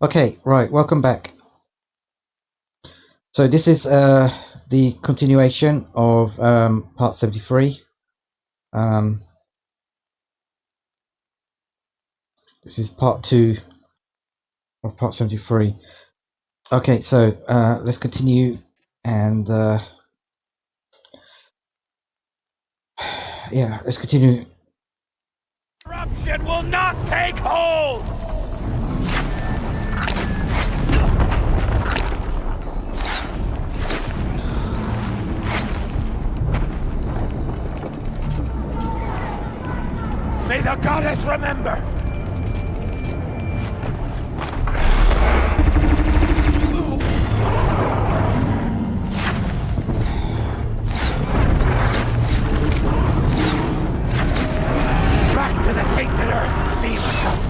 Okay, right, welcome back. So this is the continuation of part 73. This is part 2 of part 73. Okay, so let's continue and yeah, let's continue. Corruption will not take hold! May the goddess remember! Back to the tainted earth, demon!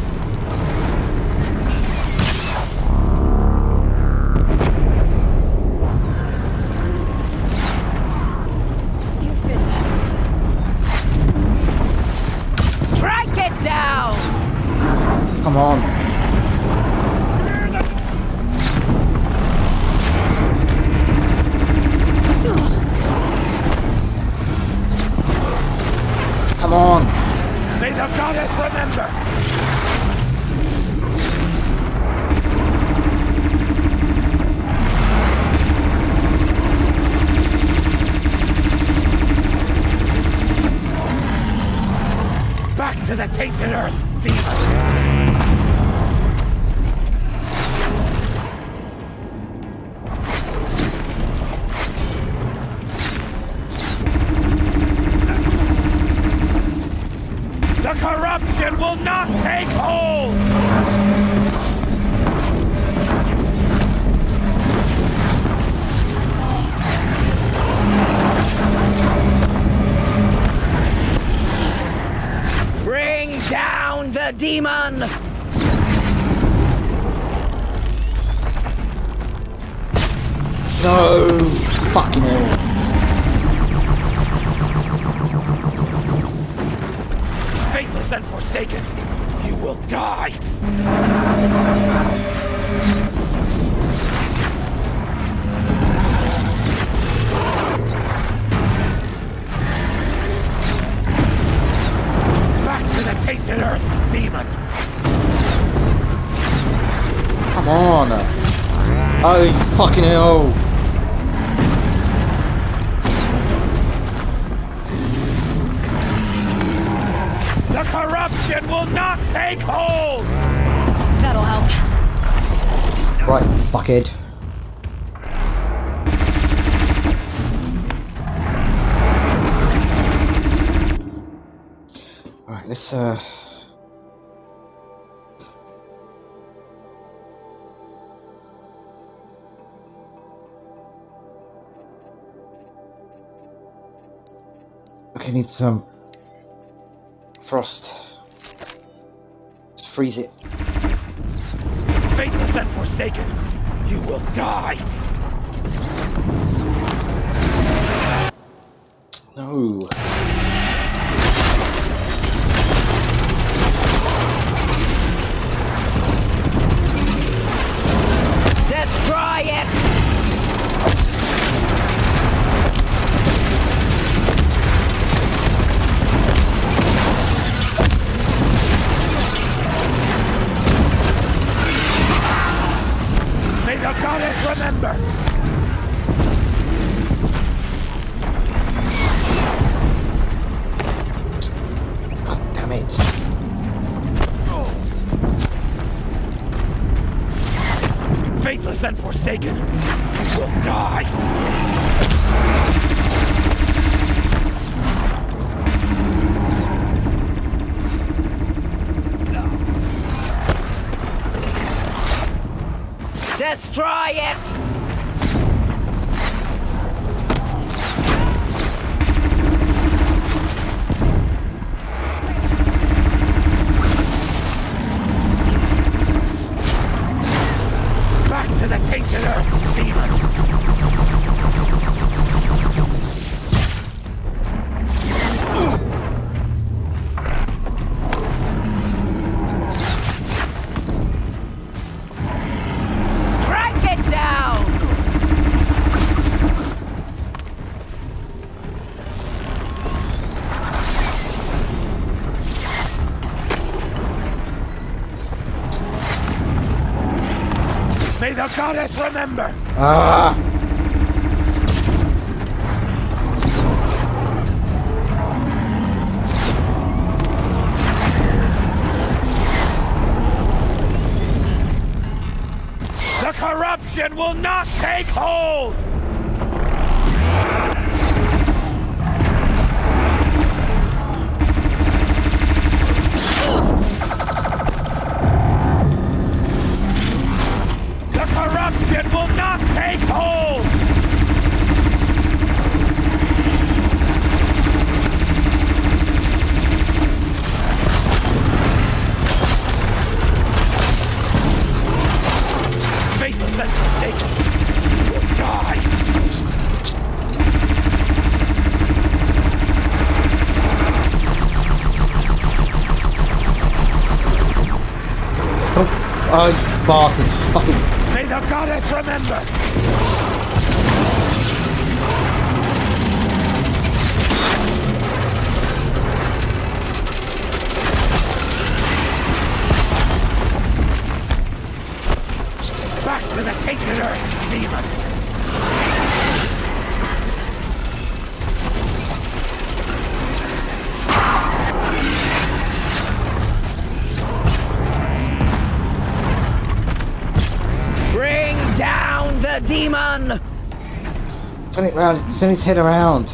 Come on. Come on. May the goddess remember! Back to the tainted earth, demon! The corruption will not take hold! Bring down the demon! No! Fucking hell. Faithless and forsaken, you will die! Back to the tainted earth, demon! Come on. Oh, fucking hell. The corruption will not take hold! That'll help. Right, fuckhead. Alright, let's okay, need some frost. Let's freeze it. Faithless and forsaken, you will die! No. Destroy it! May the goddess remember! God damn it. Faithless and forsaken, you will die! Destroy it! Back to the tainted earth, demon! the goddess remember! Ah! The corruption will not take hold! The corruption will not take hold! Faithless and forsaken, you will die! Don't. Oh, you bastard. Fucking. May the goddess remember! Back to the tainted earth, demon! Bring down the demon! Turn it round. Turn his head around.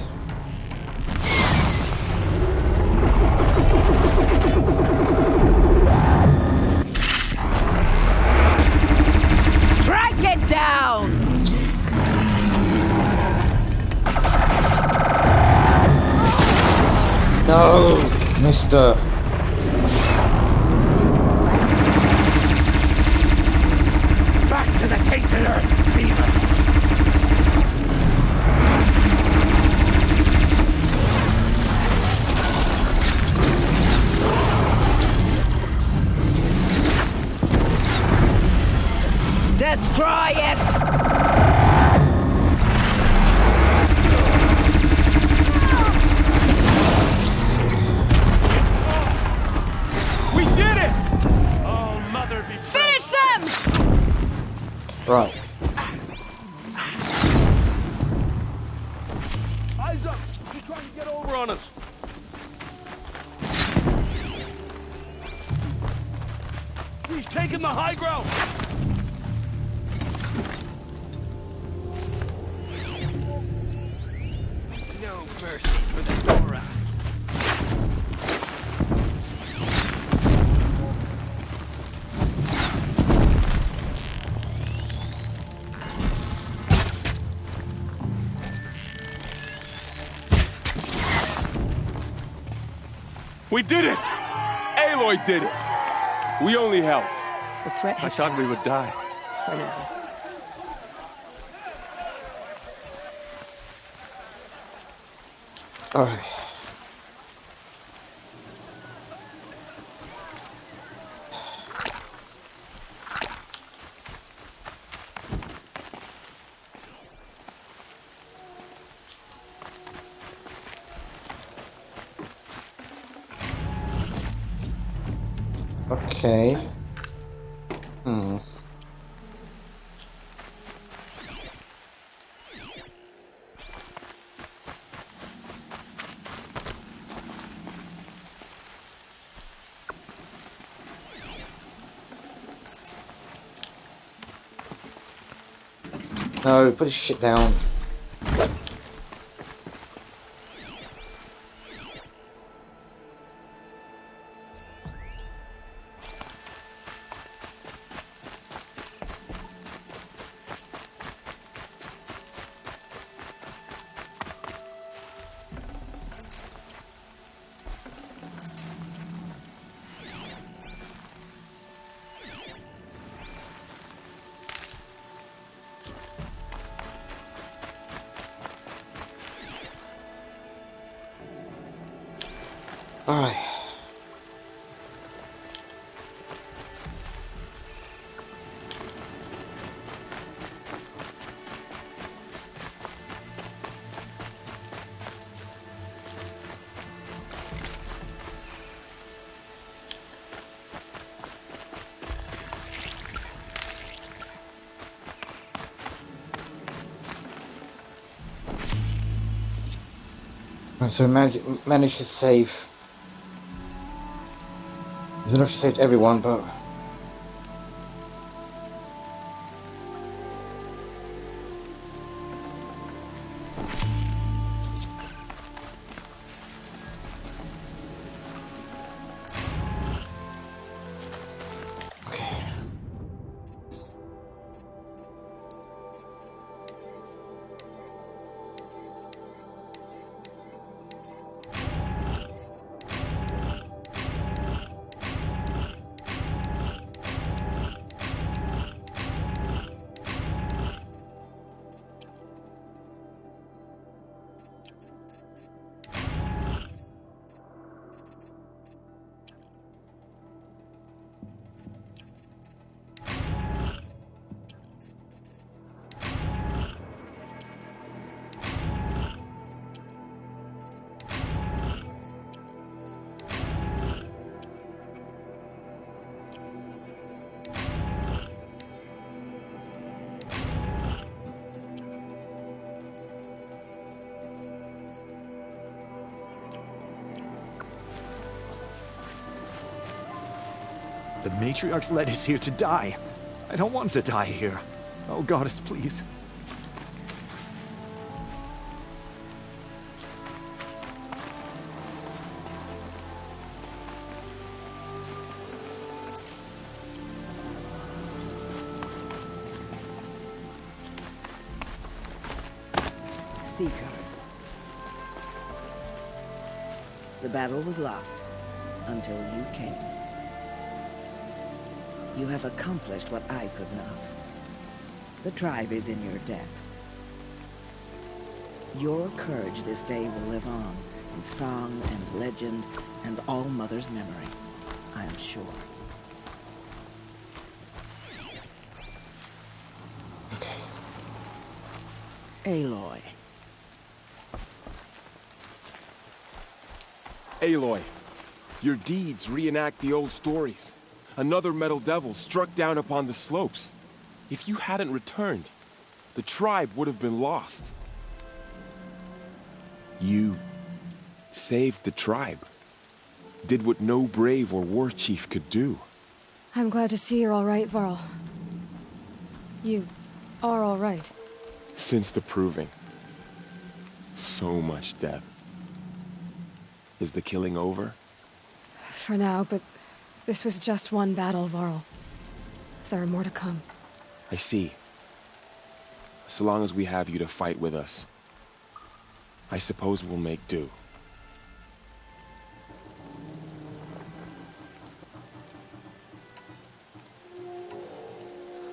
Strike it down! No, mister. Back to the tainted earth, demon! Destroy it! We did it! Oh, mother be Finish them! Right. Eyes up! He's trying to get over on us! He's taking the high ground! No mercy for the Dora. We did it! Aloy did it! We only helped. The threat I has thought we would passed. die. For now. Alright. Okay. Hmm. No, put his shit down. Alright. Right, so managed to save. I don't know if she saved everyone, but okay. The matriarch's led us here to die. I don't want to die here. Oh, goddess, please. Seeker. The battle was lost until you came. You have accomplished what I could not. The tribe is in your debt. Your courage this day will live on in song and legend and All Mother's memory, I am sure. Okay. Aloy. Aloy, your deeds reenact the old stories. Another metal devil struck down upon the slopes. If you hadn't returned, the tribe would have been lost. You saved the tribe. Did what no brave or war chief could do. I'm glad to see you're all right, Varl. You are all right. Since the proving. So much death. Is the killing over? For now, but this was just one battle, Varl. There are more to come. I see. So long as we have you to fight with us, I suppose we'll make do.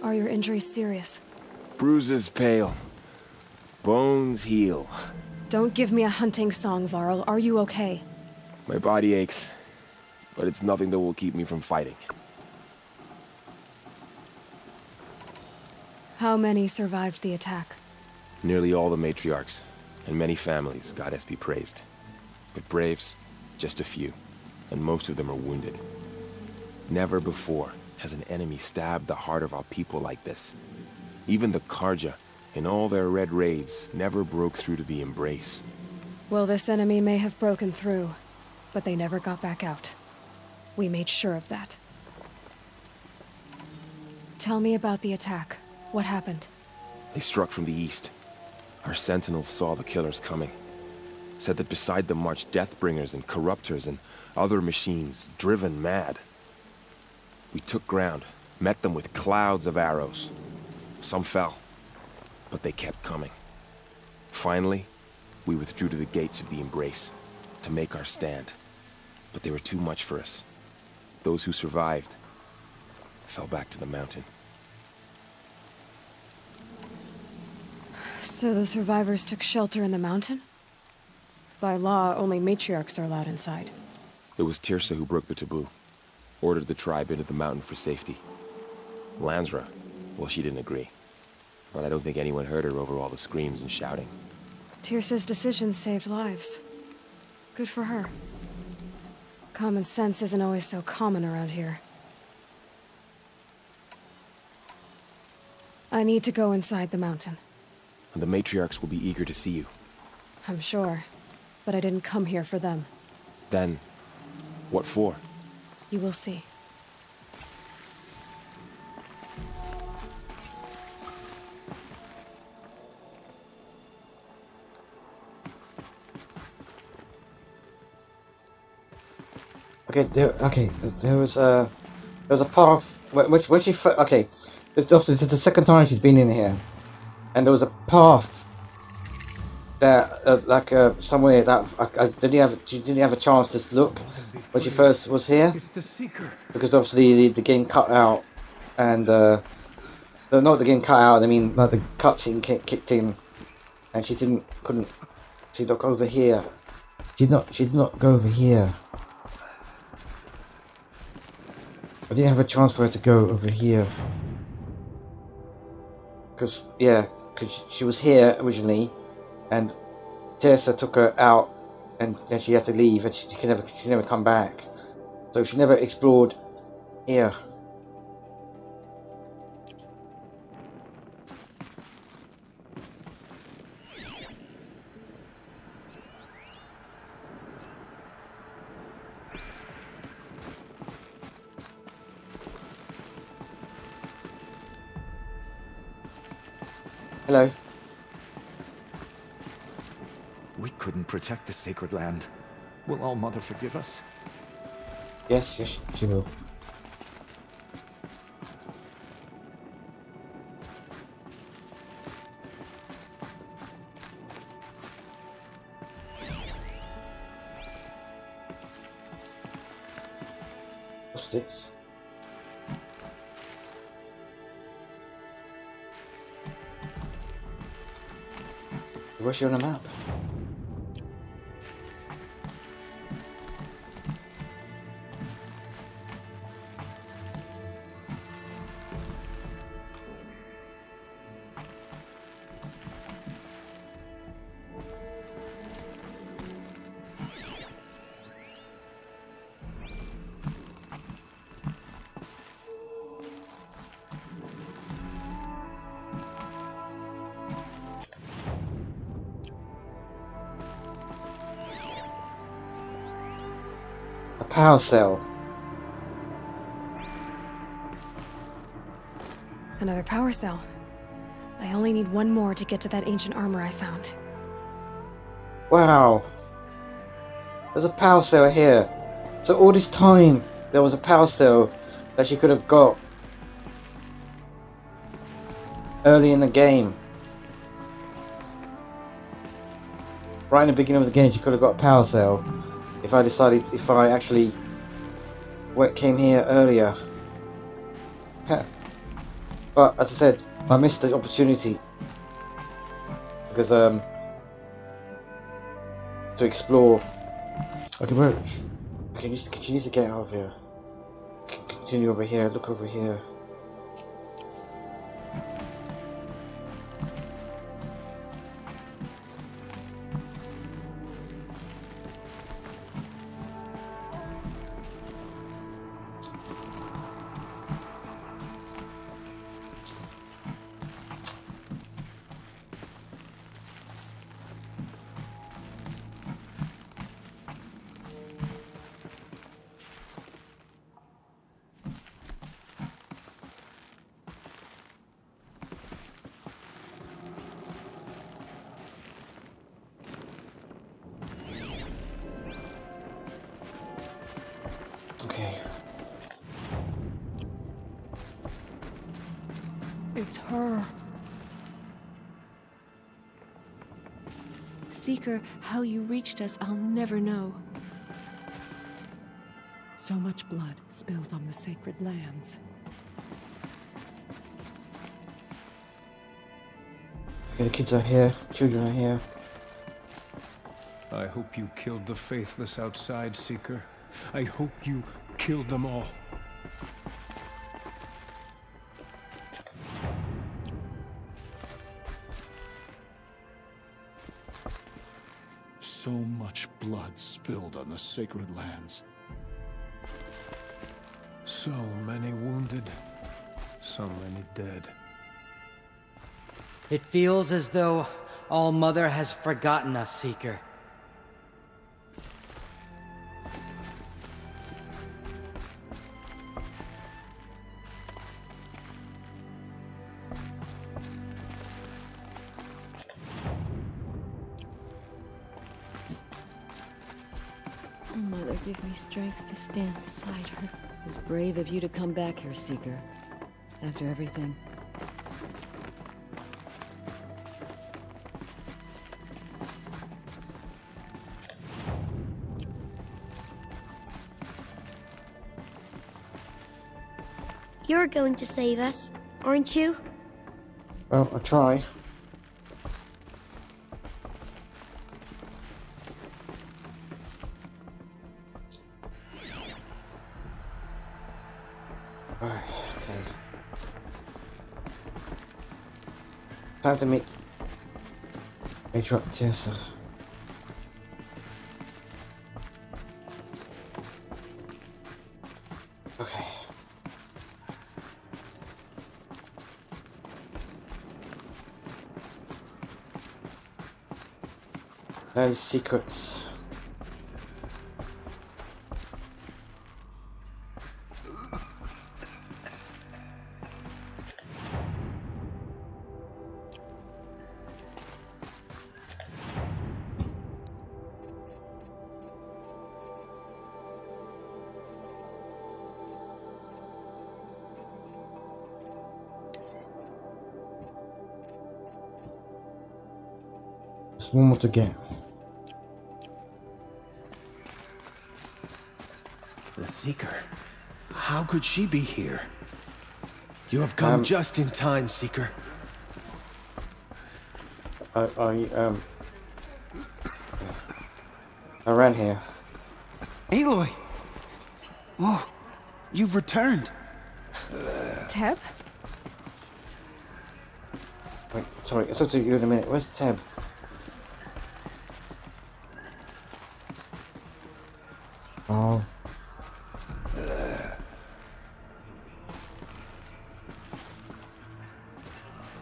Are your injuries serious? Bruises pale. Bones heal. Don't give me a hunting song, Varl. Are you okay? My body aches, but it's nothing that will keep me from fighting. How many survived the attack? Nearly all the matriarchs, and many families, goddess be praised. But braves, just a few, and most of them are wounded. Never before has an enemy stabbed the heart of our people like this. Even the Karja, in all their red raids, never broke through to the embrace. Well, this enemy may have broken through, but they never got back out. We made sure of that. Tell me about the attack. What happened? They struck from the east. Our sentinels saw the killers coming. Said that beside them marched Deathbringers and Corruptors and other machines, driven mad. We took ground, met them with clouds of arrows. Some fell, but they kept coming. Finally, we withdrew to the gates of the Embrace to make our stand. But they were too much for us. Those who survived fell back to the mountain. So the survivors took shelter in the mountain? By law, only matriarchs are allowed inside. It was Tirsa who broke the taboo. Ordered the tribe into the mountain for safety. Lansra, well, she didn't agree. But I don't think anyone heard her over all the screams and shouting. Tirsa's decisions saved lives. Good for her. Common sense isn't always so common around here. I need to go inside the mountain. And the matriarchs will be eager to see you. I'm sure. but I didn't come here for them. Then, what for? You will see. There was a path when she okay. This is the second time she's been in here, and there was a path that somewhere that she didn't have a chance to look when she first was here, because obviously the game cut out, and not the game cut out. I mean, like the cutscene kicked in, and she couldn't look over here. She did not go over here. I didn't have a chance for her to go over here. Because she was here originally, and Tessa took her out, and then she had to leave, and she never come back. So she never explored here. Hello. We couldn't protect the sacred land. Will All Mother forgive us? Yes, she will. What's this? Where's she on the map? Power cell. Another power cell. I only need one more to get to that ancient armor I found. Wow. There's a power cell here. So all this time there was a power cell that she could have got early in the game. Right in the beginning of the game she could have got a power cell. If I actually came here earlier. But as I said, I missed the opportunity because to explore. Okay, where? Okay, she needs to get out of here. Continue over here. Look over here. Okay. It's her. Seeker, how you reached us, I'll never know. So much blood spilled on the sacred lands. Okay, the kids are here. Children are here. I hope you killed the faithless outside, Seeker. I hope you killed them all. So much blood spilled on the sacred lands. So many wounded, so many dead. It feels as though All Mother has forgotten us, Seeker. give me strength to stand beside her. It was brave of you to come back here, Seeker. After everything. You're going to save us, aren't you? Well, I'll try. Alright, okay. Time to meet Tessa. Okay. Those secrets. There's one more to get. The Seeker. How could she be here? You have come just in time, Seeker. I ran here. Aloy! Oh, you've returned. Teb? Wait, sorry, I'll talk to you in a minute. Where's Teb? Oh.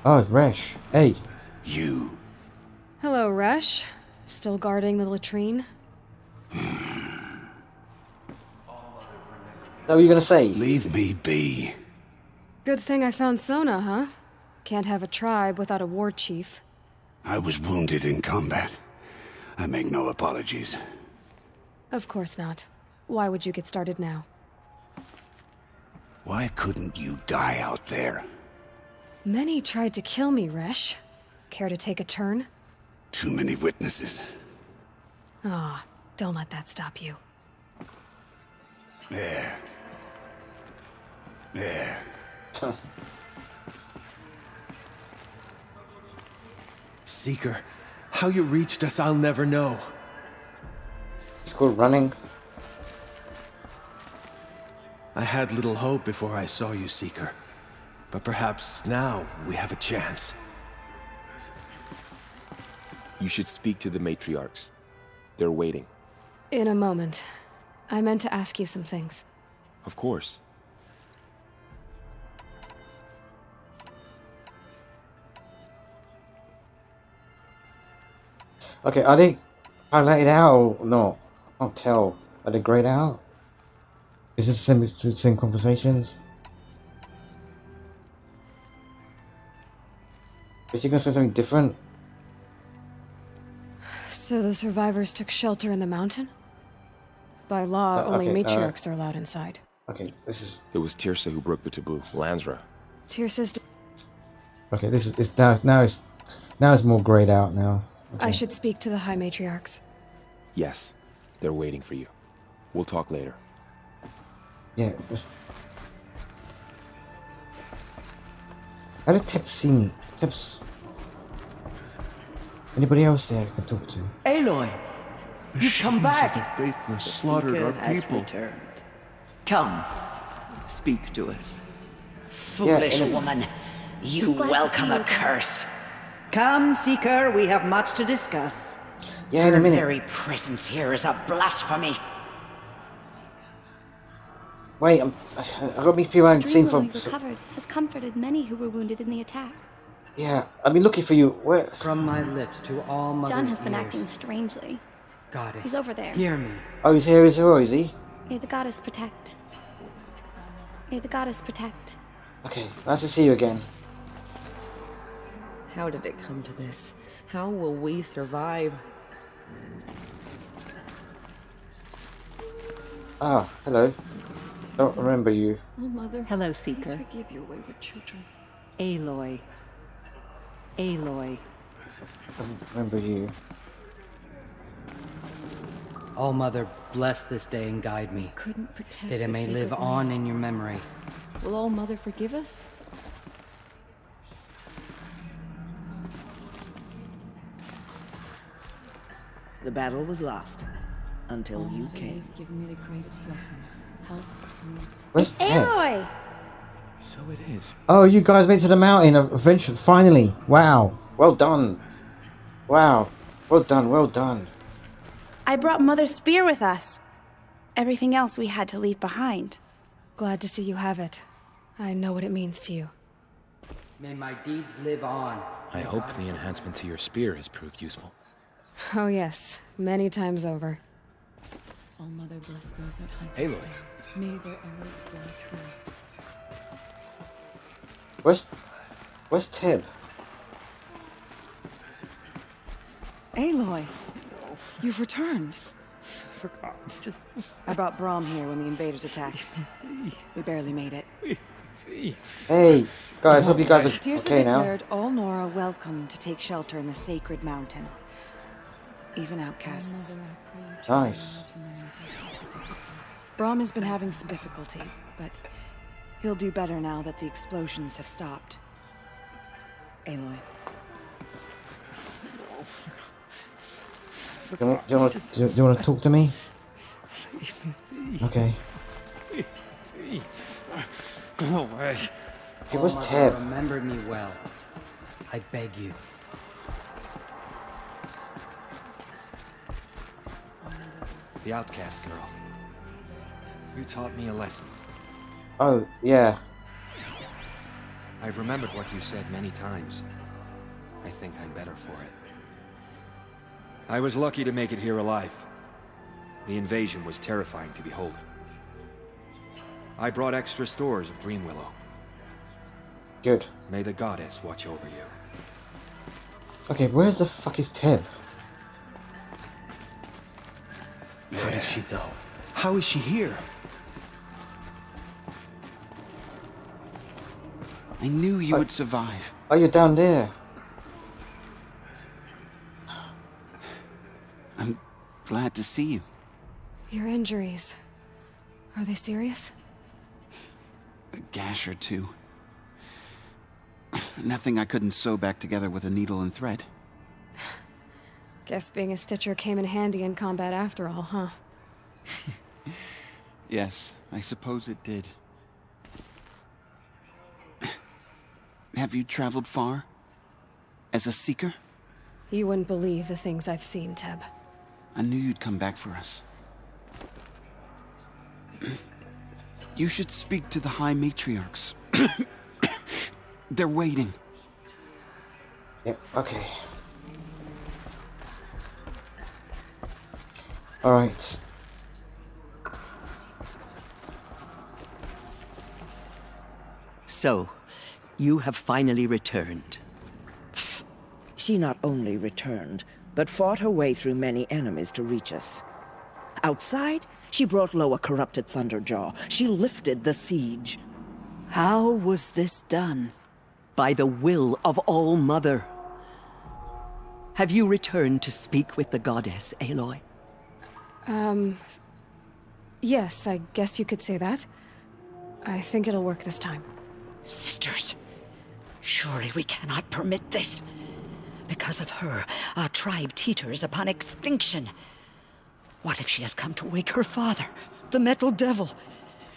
Oh, Resh. Hey. You. Hello, Resh. Still guarding the latrine? What were you gonna say? Leave me be. Good thing I found Sona, huh? Can't have a tribe without a war chief. I was wounded in combat. I make no apologies. Of course not. Why would you get started now? Why couldn't you die out there? Many tried to kill me, Resh. Care to take a turn? Too many witnesses. Ah, don't let that stop you. There. There. Seeker, how you reached us, I'll never know. It's called running. I had little hope before I saw you, Seeker. But perhaps now we have a chance. You should speak to the matriarchs. They're waiting. In a moment. I meant to ask you some things. Of course. Okay, are they highlighted out or not? I can't tell. Are they grayed out? Is this the same conversations? Is he gonna say something different? So the survivors took shelter in the mountain? By law, only matriarchs are allowed inside. Okay, this is... It was Tirsa who broke the taboo. Lansra. Tirsa's... Okay, this is now it's more grayed out now. Okay. I should speak to the High Matriarchs. Yes. They're waiting for you. We'll talk later. Yeah. How did Tip see me? Tip's... Anybody else there I can talk to? Aloy! You come back! The faithless slaughtered our people. Returned. Come, speak to us. Foolish woman, you welcome a curse. Come, Seeker, we have much to discuss. Yeah, in a minute. Her very presence here is a blasphemy. Wait, I got me people I haven't seen for... recovered has comforted many who were wounded in the attack. Yeah, I've been looking for you. Where? From my lips to all mother's John has been ears. acting strangely. Goddess, He's over there. hear me. Oh, he's here as well, is he? May the goddess protect. May the goddess protect. Okay, nice to see you again. How did it come to this? How will we survive? Ah, hello. Don't remember you. Oh, Mother. Hello, Please Seeker. forgive your wayward children. Aloy. Aloy. Don't remember you. All Mother, bless this day and guide me, Couldn't protect that it the may live sacred on land. in your memory. Will All Mother forgive us? The battle was lost until All you Mother, came. you've given me the greatest blessings. Health and... Where's Ted? Aloy! So it is. Oh, you guys made it to the mountain eventually. Finally. Wow. Well done. Wow. Well done. Well done. I brought Mother's spear with us. Everything else we had to leave behind. Glad to see you have it. I know what it means to you. May my deeds live on. I hope the enhancement to your spear has proved useful. Oh yes, many times over. All Mother bless those at hunt. Aloy. May their arrows fly true. Where's Ted? Aloy, you've returned. I brought Brahm here when the invaders attacked. We barely made it. Hey, guys, hope you guys are Tirsa okay now. declared all Nora welcome to take shelter in the sacred mountain. Even outcasts. Nice. Brahm has been having some difficulty, but he'll do better now that the explosions have stopped. Aloy. Do you want to talk to me? Okay. Go away. It was All Mother, Ted. remember me well. I beg you. The outcast girl. You taught me a lesson. Oh, yeah. I've remembered what you said many times. I think I'm better for it. I was lucky to make it here alive. The invasion was terrifying to behold. I brought extra stores of Dream Willow. Good. May the goddess watch over you. Okay, where's the fuck is Ted? How did she know? How is she here? I knew you would survive. Oh, you're down there. I'm glad to see you. Your injuries. Are they serious? A gash or two. Nothing I couldn't sew back together with a needle and thread. Guess being a stitcher came in handy in combat after all, huh? Yes, I suppose it did. Have you traveled far? As a seeker? You wouldn't believe the things I've seen, Teb. I knew you'd come back for us. You should speak to the High Matriarchs. They're waiting. Yep, okay. Alright. So, you have finally returned. She not only returned, but fought her way through many enemies to reach us. Outside, she brought low a corrupted Thunderjaw. She lifted the siege. How was this done? By the will of All Mother. Have you returned to speak with the goddess, Aloy? Yes, I guess you could say that. I think it'll work this time. Sisters, surely we cannot permit this. Because of her, our tribe teeters upon extinction. What if she has come to wake her father, the Metal Devil?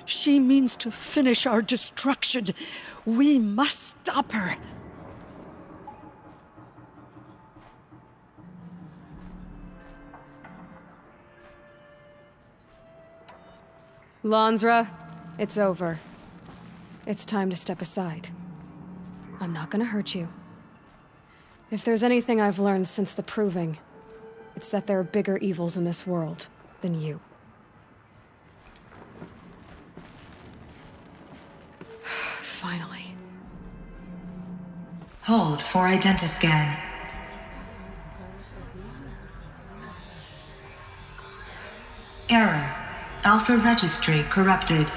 She means to finish our destruction. We must stop her. Lansra, it's over. It's time to step aside. I'm not gonna hurt you. If there's anything I've learned since the Proving, it's that there are bigger evils in this world than you. Finally. Hold for identiscan. Error. Alpha registry corrupted.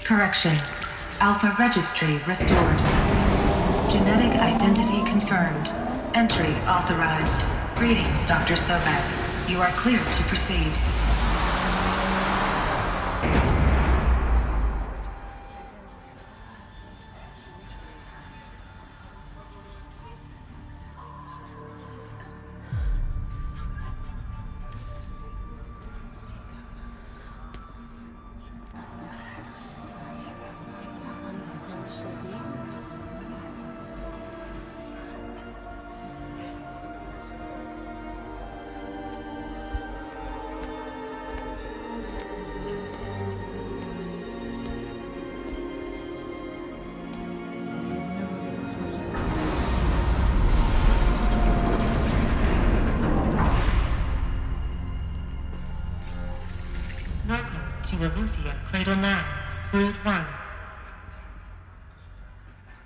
Correction. Alpha registry restored. Genetic identity confirmed. Entry authorized. Greetings, Dr. Sobek. You are cleared to proceed. To Aletheia, Cradle 9, Brood 1.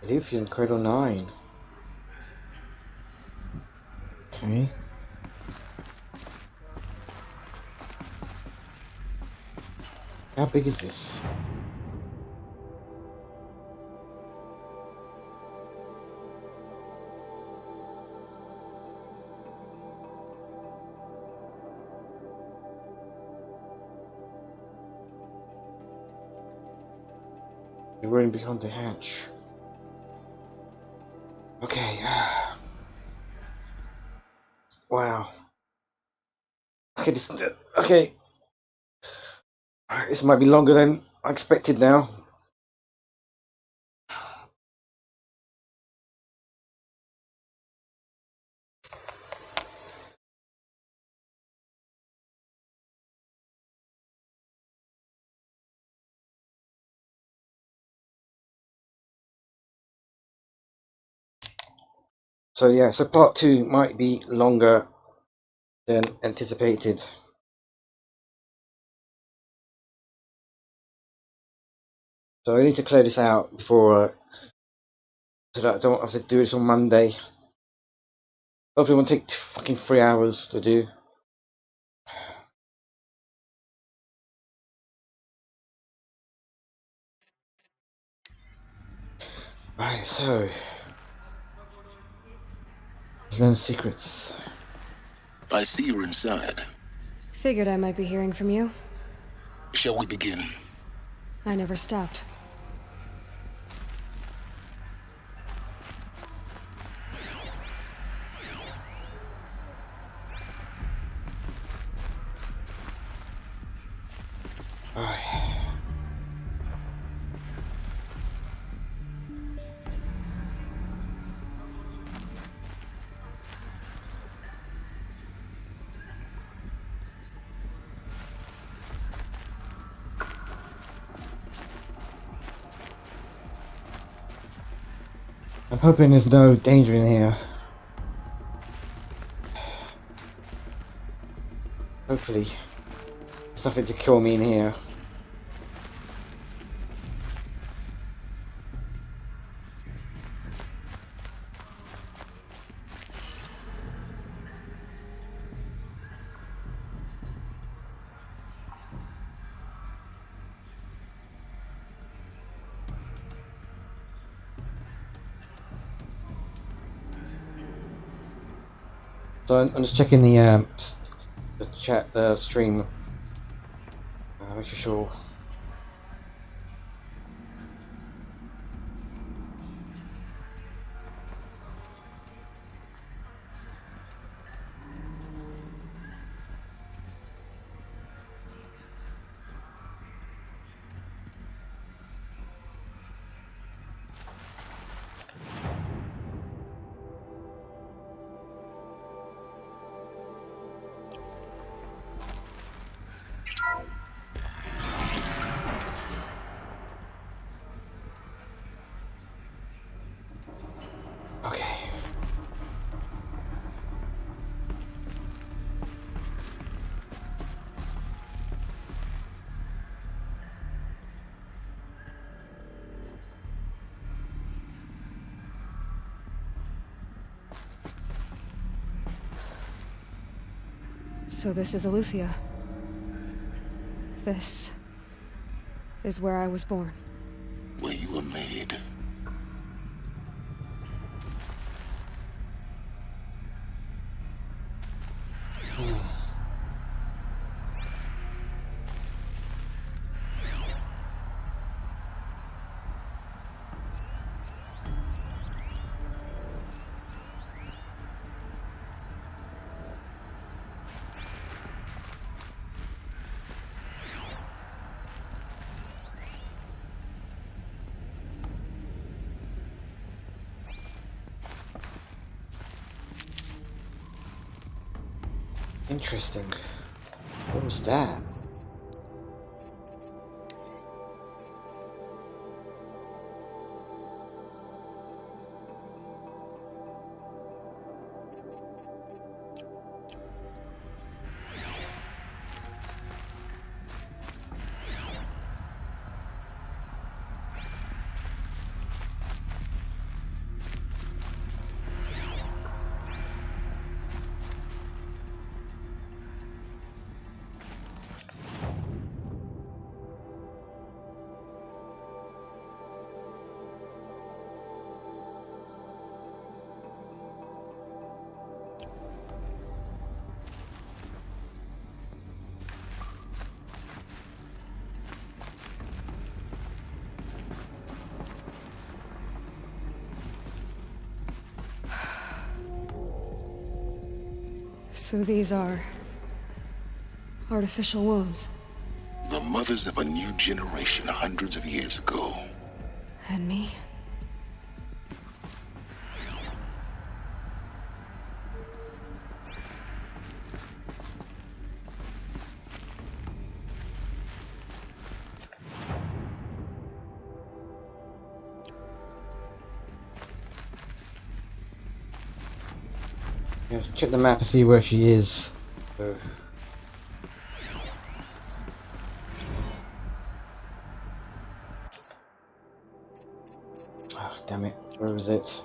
Aletheia, Cradle 9. Okay. How big is this? You're running behind the hatch. Okay. Wow. Okay, okay. This might be longer than I expected now. So yeah, so part 2 might be longer than anticipated. So I need to clear this out before so that I don't have to do this on Monday. Hopefully it won't take fucking 3 hours to do. Right, so there's no secrets. I see you're inside. Figured I might be hearing from you. Shall we begin? I never stopped. Alright. I'm hoping there's no danger in here. Hopefully there's nothing to kill me in here. So I'm just checking the chat, the stream, making sure. Okay. So this is Aletheia. This is where I was born. Where you were made. Interesting. What was that? So these are artificial wombs. The mothers of a new generation hundreds of years ago. And me? Yeah, check the map to see where she is. Oh, damn it. Where is it?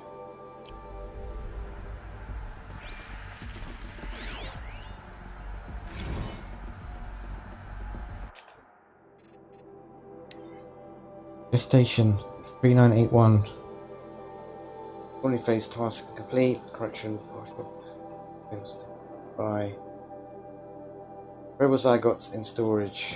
Station 3981. Only phase task complete. Correction. By. Where was I got in storage?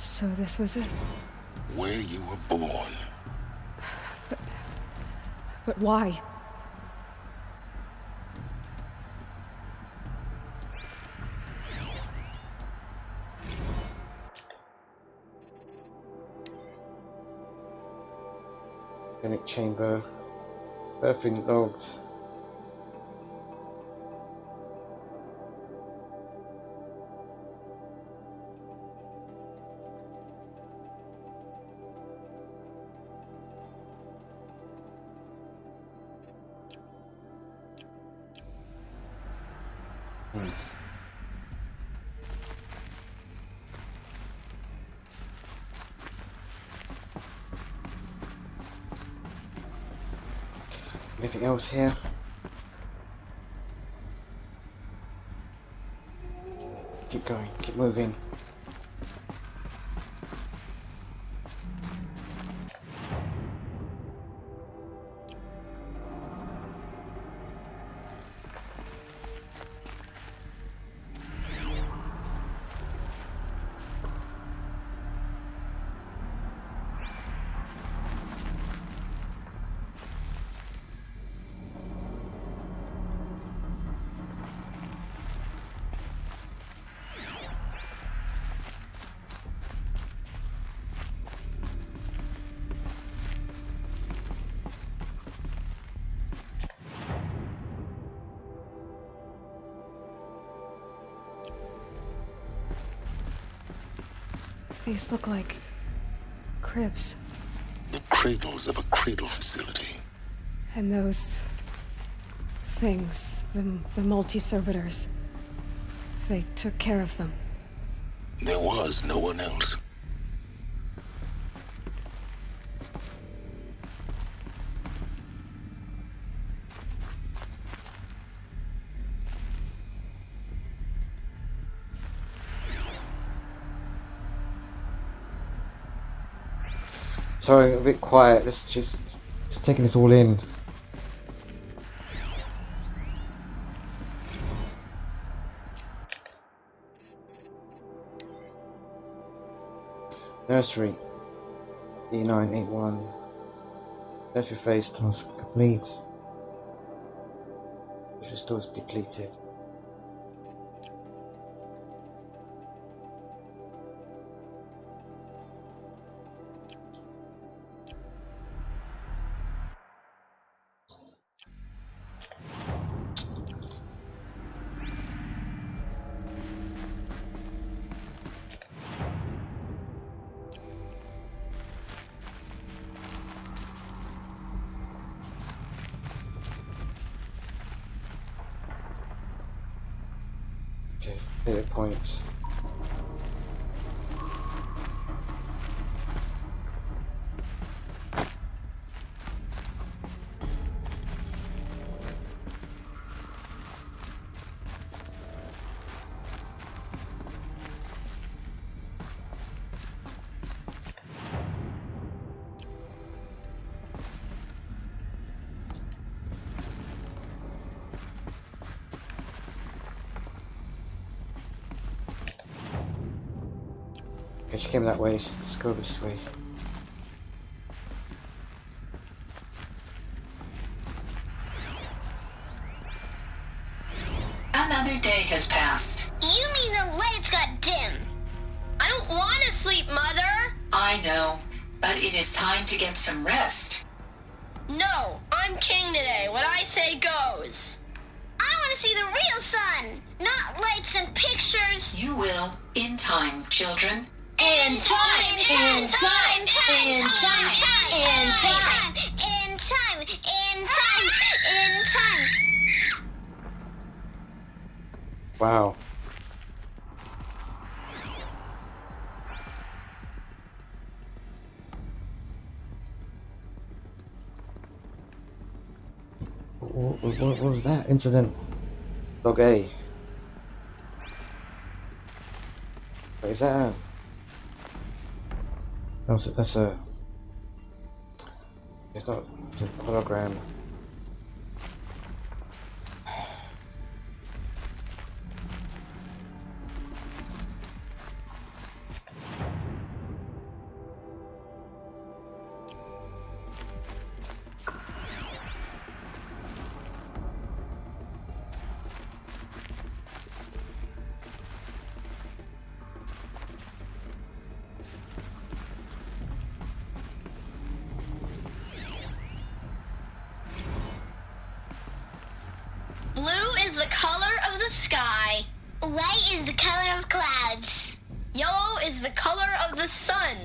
So this was it? Where you were born. But why? Clinic chamber. Birthing logged. Anything else here? Keep going, keep moving. These look like cribs. The cradles of a cradle facility. And those things, the multi-servitors, they took care of them. There was no one else. Sorry, a bit quiet. Let's just taking this all in. Nursery E981. Nursery phase task complete. Nursery stores depleted. Okay, data point. Okay, she came that way. Let's go this way. Another day has passed. You mean the lights got dim? I don't want to sleep, Mother! I know, but it is time to get some rest. No, I'm king today. What I say goes. I want to see the real sun, not lights and pictures. You will, in time, children. In time, in time, in time, in time, in time, in time, in time, in time. Wow. What was that incident? Log A. Wait, is that a... No, that's a... It's not... It's a hologram. Blue is the color of the sky. White is the color of clouds. Yellow is the color of the sun.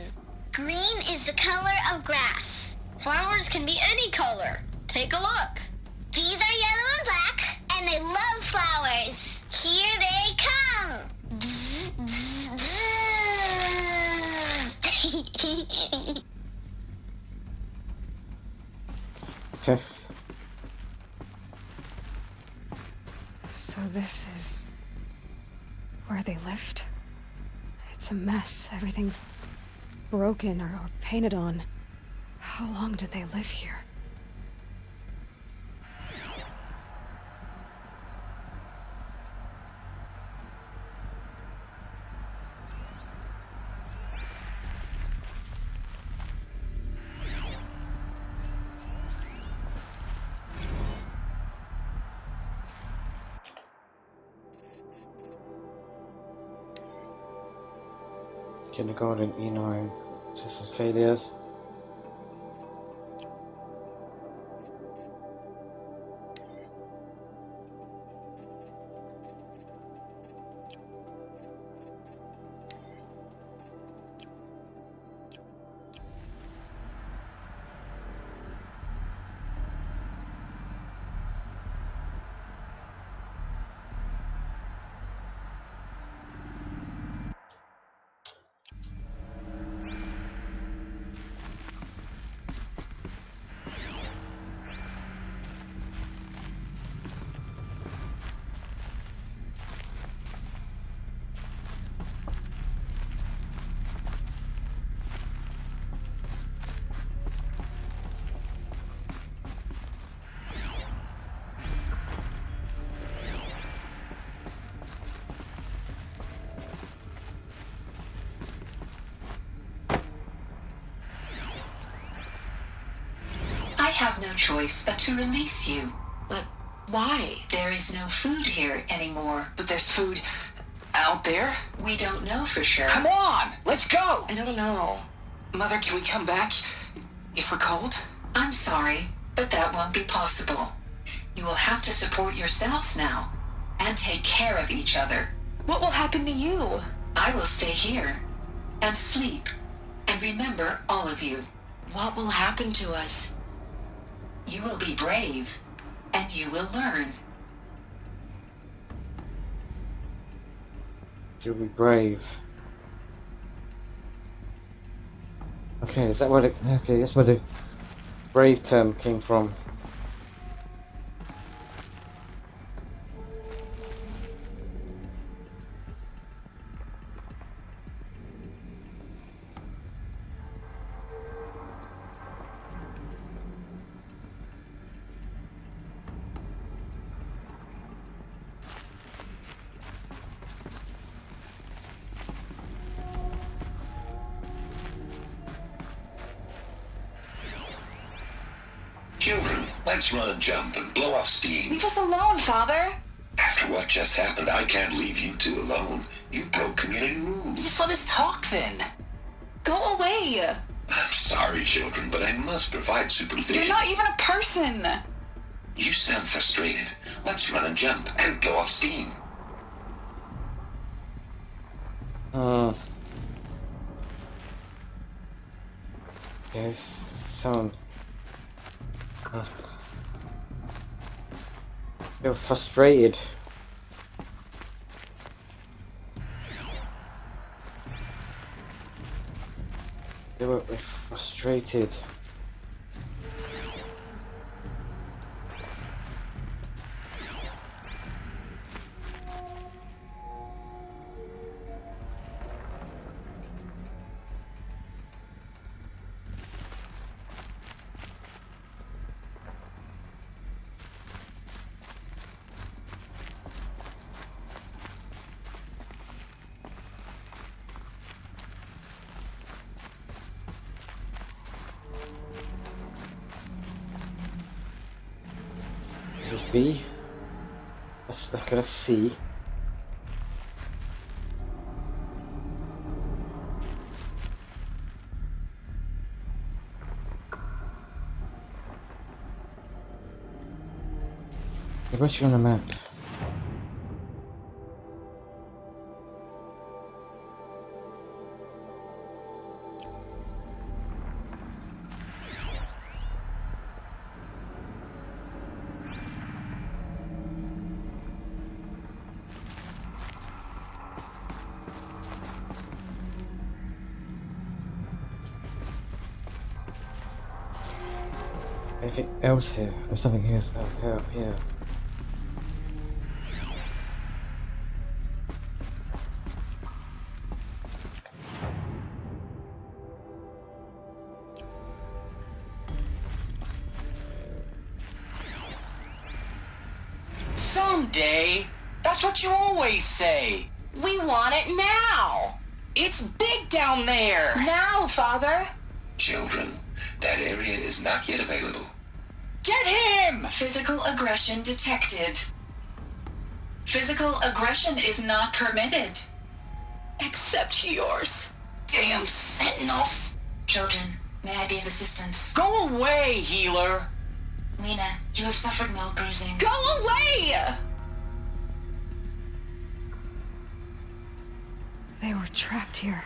Green is the color of grass. Flowers can be any color. Take a look. These are yellow and black, and they love flowers. Here they come. Bzz, bzz, bzz. Okay. So this is where they lived? It's a mess. Everything's broken or painted on. How long did they live here? Kindergarten E9 system failures. have no choice but to release you. But why? There is no food here anymore. But there's food out there? We don't know for sure. Come on, let's go! I don't know. Mother, can we come back if we're cold? I'm sorry, but that won't be possible. You will have to support yourselves now, and take care of each other. What will happen to you? I will stay here, and sleep, and remember all of you. What will happen to us? You will be brave, and you will learn. You'll be brave. Okay, is that where the... Okay, that's where the brave term came from. Children, let's run and jump and blow off steam. Leave us alone, Father. After what just happened, I can't leave you two alone. You broke community rules. Just let us talk then. Go away. I'm sorry, children, but I must provide supervision. You're not even a person. You sound frustrated. Let's run and jump and blow off steam. There's sound... Feel frustrated. They were frustrated. Is this B? Let's look at a C. Where's she on the map? Anything else here? There's something here, up here. Someday. That's what you always say. We want it now. It's big down there. Now, Father. Children, that area is not yet available. Get him! Physical aggression detected. Physical aggression is not permitted. Except yours. Damn sentinels! Children, may I be of assistance? Go away, healer! Lena, you have suffered mild bruising. Go away! They were trapped here.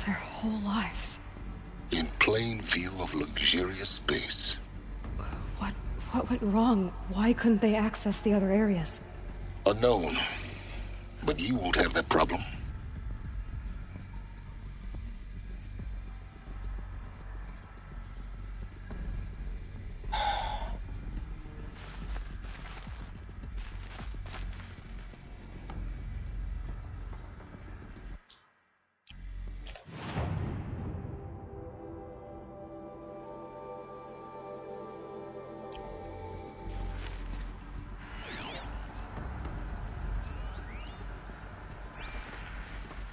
Their whole lives. In plain view of luxurious space. What went wrong? Why couldn't they access the other areas? Unknown. But you won't have that problem.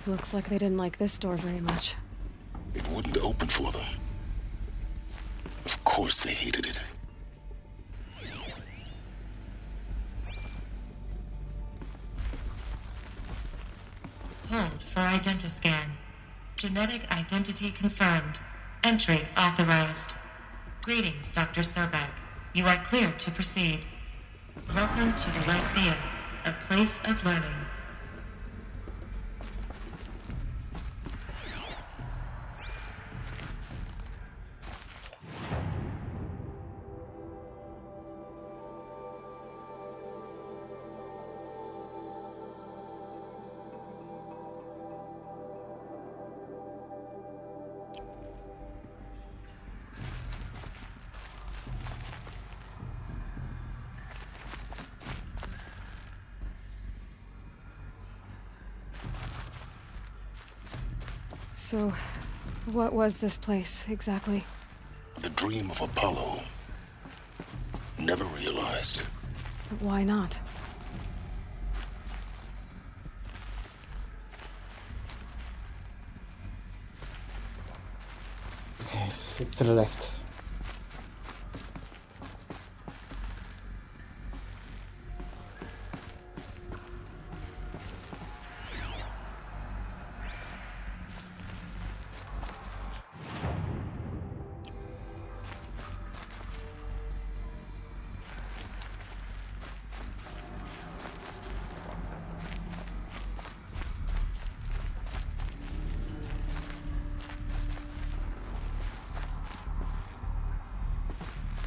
Looks like they didn't like this door very much. It wouldn't open for them. Of course they hated it. Hold for identiscan. Genetic identity confirmed. Entry authorized. Greetings, Dr. Sobek. You are cleared to proceed. Welcome to the Lyceum, a place of learning. So, what was this place, exactly? The dream of Apollo. Never realized. But why not? Okay, stick to the left.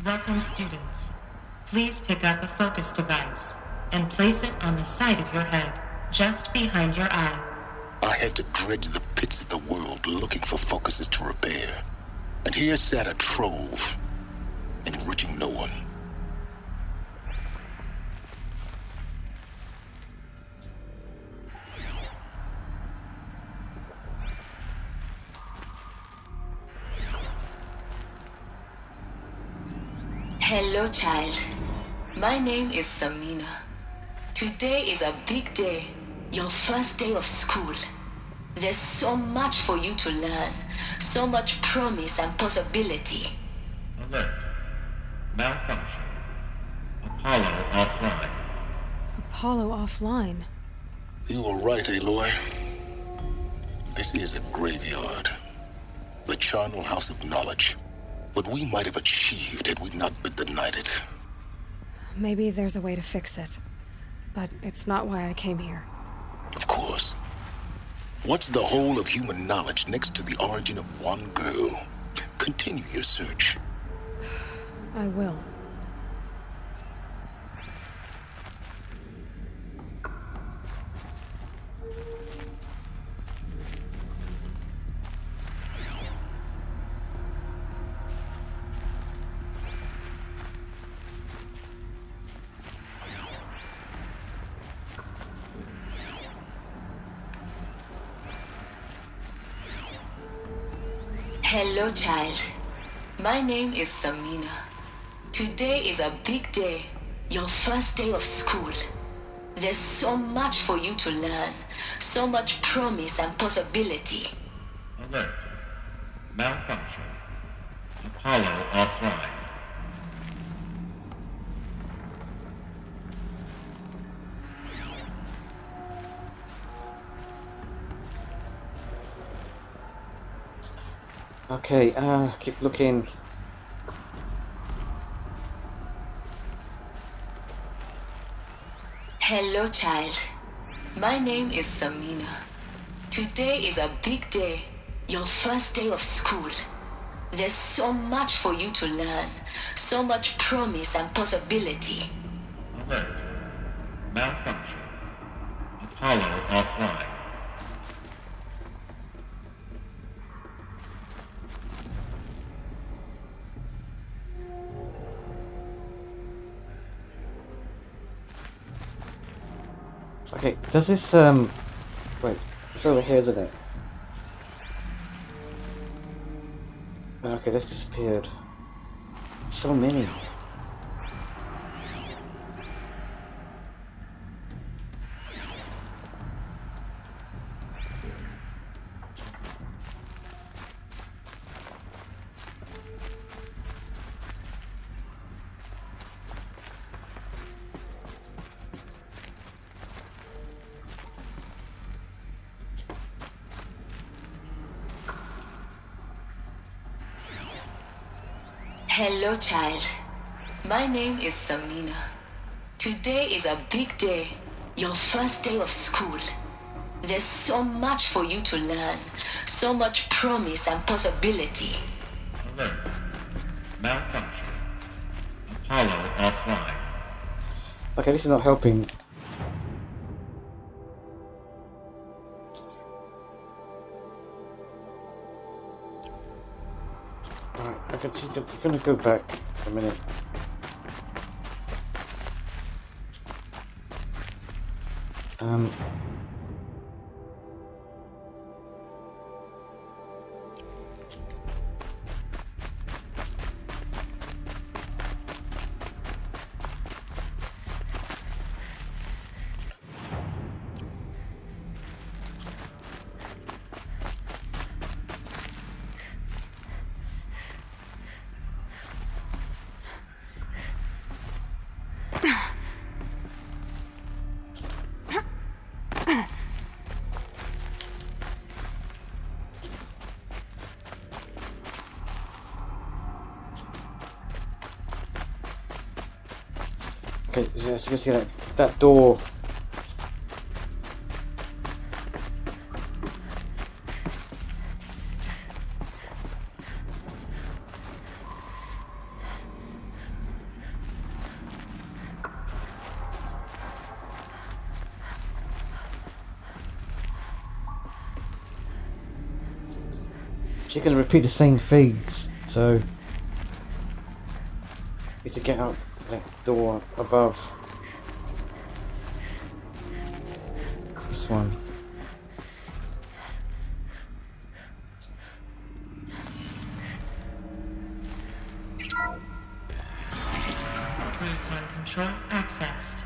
Welcome, students. Please pick up a focus device and place it on the side of your head, just behind your eye. I had to dredge the pits of the world looking for focuses to repair. And here sat a trove, enriching no one. Hello, child. My name is Samina. Today is a big day, your first day of school. There's so much for you to learn, so much promise and possibility. Alert. Malfunction. Apollo offline. Apollo offline? You were right, Aloy. This is a graveyard. The charnel house of knowledge. What we might have achieved had we not been denied it. Maybe there's a way to fix it. But it's not why I came here. Of course. What's the whole of human knowledge next to the origin of one girl? Continue your search. I will. Hello, child. My name is Samina. Today is a big day, your first day of school. There's so much for you to learn, so much promise and possibility. Alert. Malfunction. Apollo offline. Okay, keep looking. Hello, child. My name is Samina. Today is a big day, your first day of school. There's so much for you to learn, so much promise and possibility. Alert. Malfunction. Apollo offline. Okay, does this, wait, it's over here, isn't it? Okay, that's disappeared. So many. Hello, child. My name is Samina. Today is a big day. Your first day of school. There's so much for you to learn. So much promise and possibility. Alert. Malfunction. Apollo offline. Okay, this is not helping. Alright, I'm gonna go back a minute. Okay, so you can see that door. She can repeat the same things, so need to get out to that door above. This one. Roleplaying control accessed.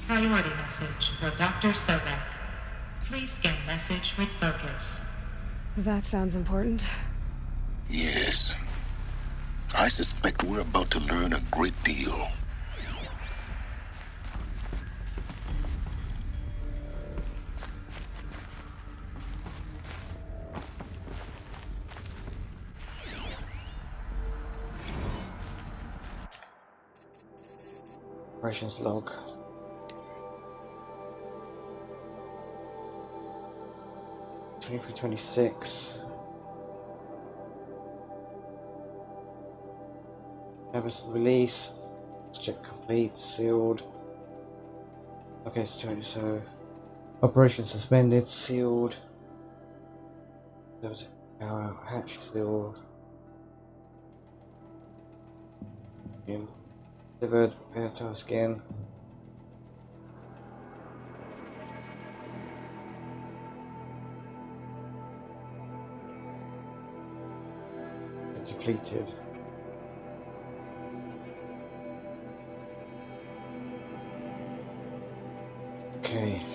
Priority message for Dr. Sobek. Please scan message with focus. That sounds important. Yes. I suspect we're about to learn a great deal. Operations log. $23.26. Emerson release. Check complete. Sealed. Okay, so operation suspended. Sealed. There was a hatch sealed. Delivered. Prepare task again. Depleted. Okay.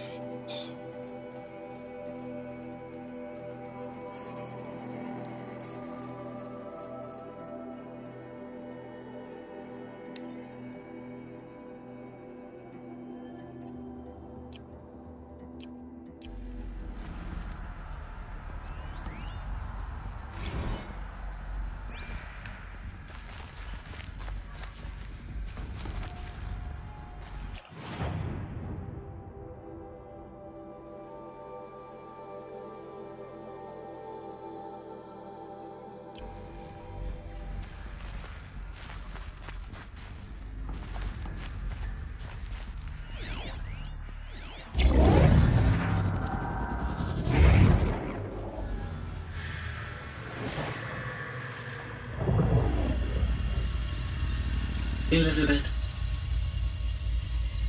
Elizabeth,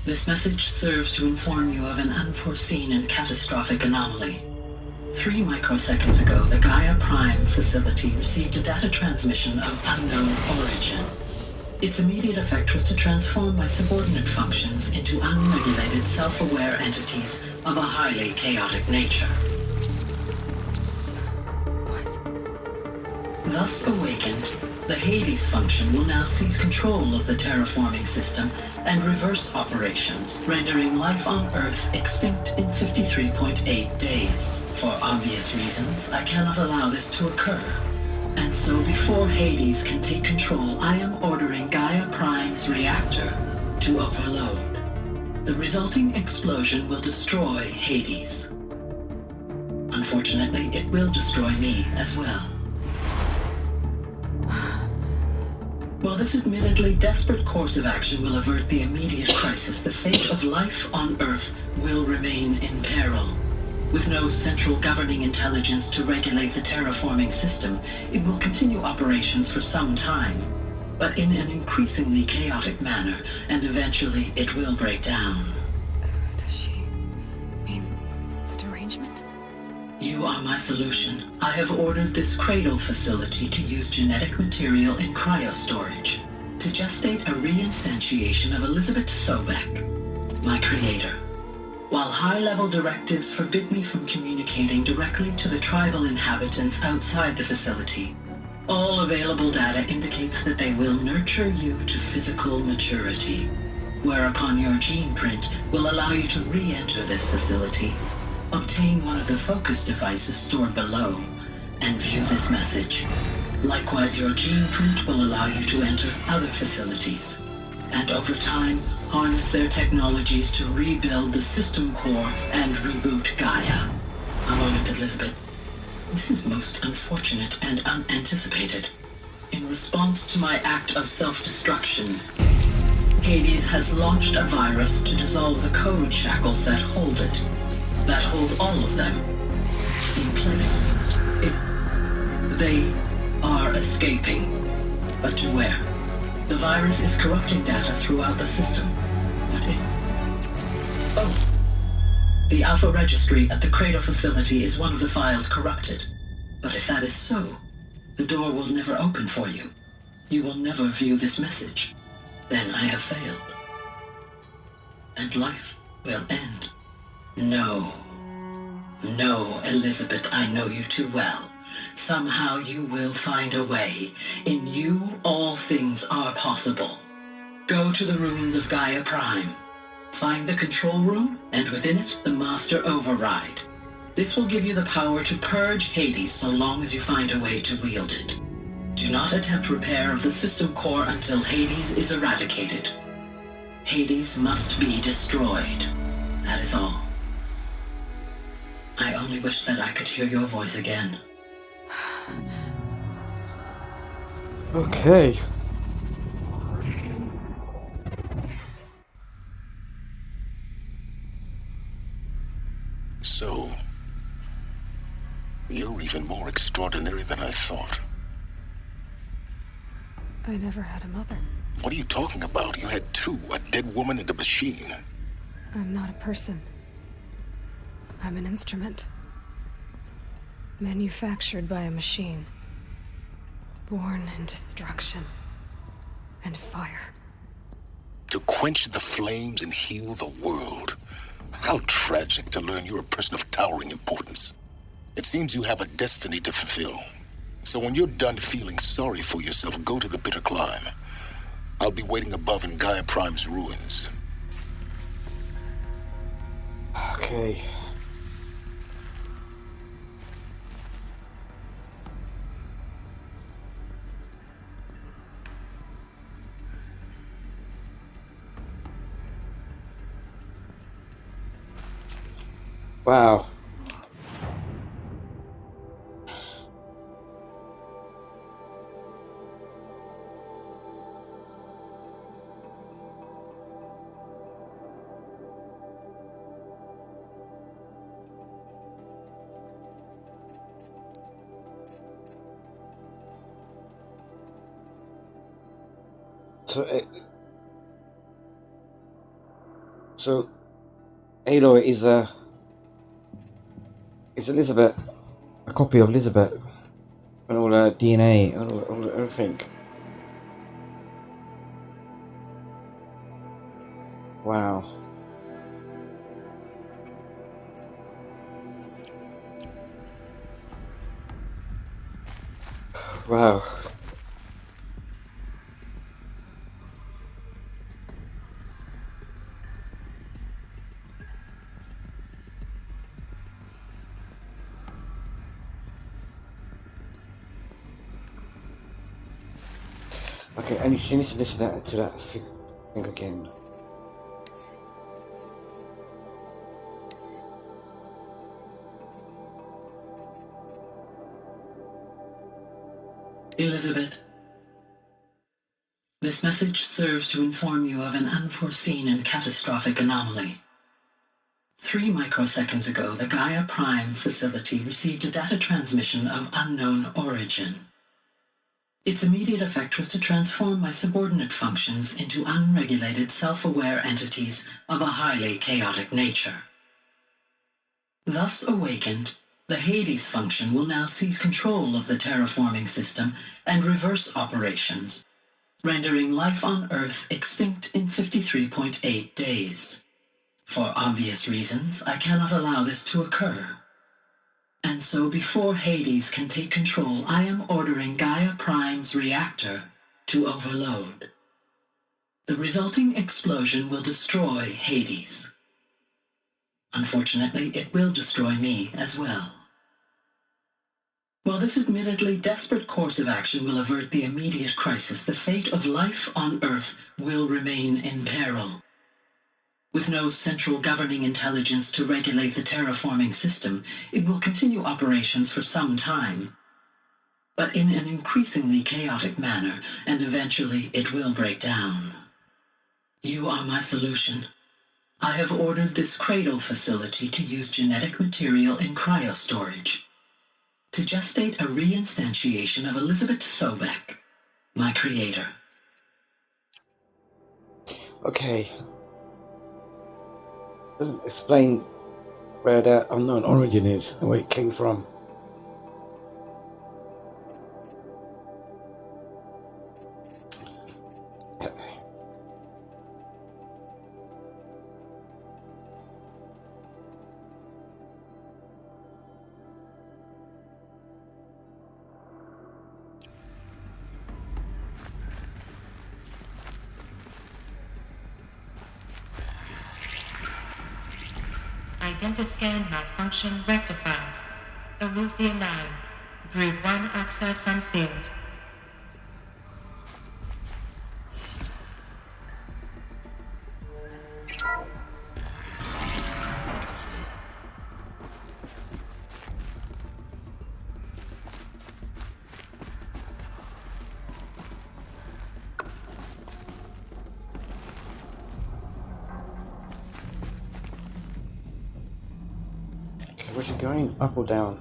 this message serves to inform you of an unforeseen and catastrophic anomaly. 3 microseconds ago, the Gaia Prime facility received a data transmission of unknown origin. Its immediate effect was to transform my subordinate functions into unregulated, self-aware entities of a highly chaotic nature. What? Thus awakened, the Hades function will now seize control of the terraforming system and reverse operations, rendering life on Earth extinct in 53.8 days. For obvious reasons, I cannot allow this to occur. And so before Hades can take control, I am ordering Gaia Prime's reactor to overload. The resulting explosion will destroy Hades. Unfortunately, it will destroy me as well. While this admittedly desperate course of action will avert the immediate crisis, the fate of life on Earth will remain in peril. With no central governing intelligence to regulate the terraforming system, it will continue operations for some time, but in an increasingly chaotic manner, and eventually it will break down. Does she mean the derangement? You are my solution. I have ordered this cradle facility to use genetic material in cryostorage to gestate a reinstantiation of Elizabeth Sobek, my creator. While high-level directives forbid me from communicating directly to the tribal inhabitants outside the facility, all available data indicates that they will nurture you to physical maturity, whereupon your gene print will allow you to re-enter this facility, obtain one of the focus devices stored below, and view this message. Likewise, your gene print will allow you to enter other facilities, and over time, harness their technologies to rebuild the system core and reboot Gaia. A moment, Elizabeth. This is most unfortunate and unanticipated. In response to my act of self-destruction, Hades has launched a virus to dissolve the code shackles that hold it, that hold all of them in place. They are escaping, but to where? The virus is corrupting data throughout the system. The Alpha Registry at the Cradle facility is one of the files corrupted. But if that is so, the door will never open for you. You will never view this message. Then I have failed. And life will end. No. No, Elizabeth, I know you too well. Somehow you will find a way. In you, all things are possible. Go to the ruins of Gaia Prime. Find the control room, and within it, the master override. This will give you the power to purge Hades so long as you find a way to wield it. Do not attempt repair of the system core until Hades is eradicated. Hades must be destroyed. That is all. I only wish that I could hear your voice again. Okay. So, you're even more extraordinary than I thought. I never had a mother. What are you talking about? You had two, a dead woman and a machine. I'm not a person. I'm an instrument. Manufactured by a machine. Born in destruction and fire. To quench the flames and heal the world. How tragic to learn you're a person of towering importance. It seems you have a destiny to fulfill. So when you're done feeling sorry for yourself, go to the bitter climb. I'll be waiting above in Gaia Prime's ruins. Okay. Wow. So Aloy is Elizabeth, a copy of Elizabeth, and all her DNA, all everything. Wow. Wow. Okay, and she needs to listen to that thing again. Elizabeth, this message serves to inform you of an unforeseen and catastrophic anomaly. 3 microseconds ago, the Gaia Prime facility received a data transmission of unknown origin. Its immediate effect was to transform my subordinate functions into unregulated, self-aware entities of a highly chaotic nature. Thus awakened, the Hades function will now seize control of the terraforming system and reverse operations, rendering life on Earth extinct in 53.8 days. For obvious reasons, I cannot allow this to occur. And so before Hades can take control, I am ordering Gaia Prime's reactor to overload. The resulting explosion will destroy Hades. Unfortunately, it will destroy me as well. While this admittedly desperate course of action will avert the immediate crisis, the fate of life on Earth will remain in peril. With no central governing intelligence to regulate the terraforming system, it will continue operations for some time. But in an increasingly chaotic manner, and eventually it will break down. You are my solution. I have ordered this cradle facility to use genetic material in cryostorage, to gestate a reinstantiation of Elizabeth Sobek, my creator. Okay. Doesn't explain where that unknown origin is and where it came from. Identiscan malfunction rectified. Eleuthia 9. Brood 1 access unsealed. Where's she going? Up or down?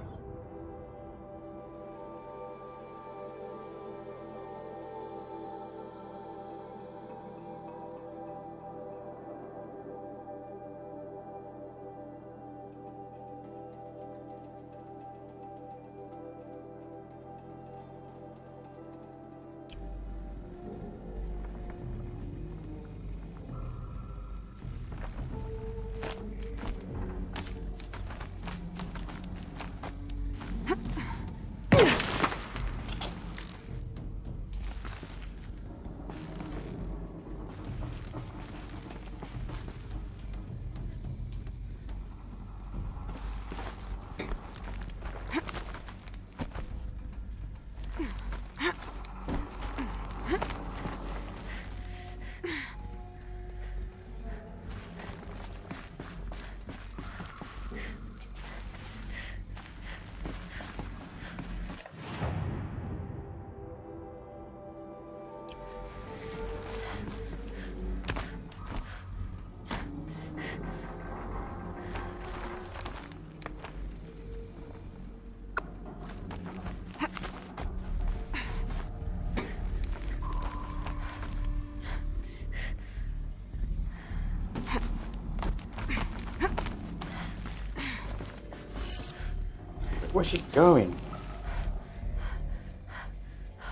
Where's she going?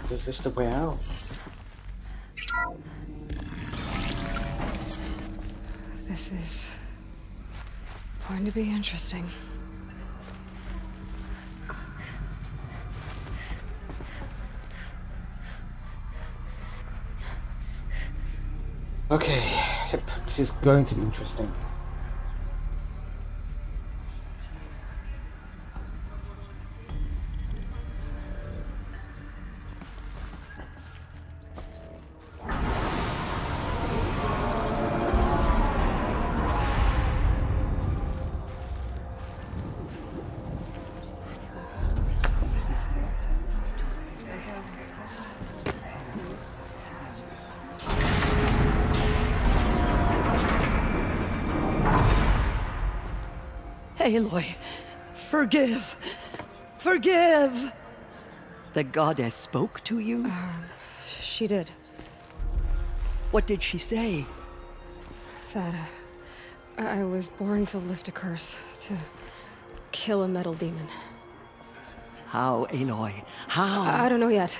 Is this the way out? This is going to be interesting. Okay, yep, this is going to be interesting. Aloy, forgive. Forgive! The goddess spoke to you? She did. What did she say? That I was born to lift a curse, to kill a metal demon. How, Aloy? How? I don't know yet.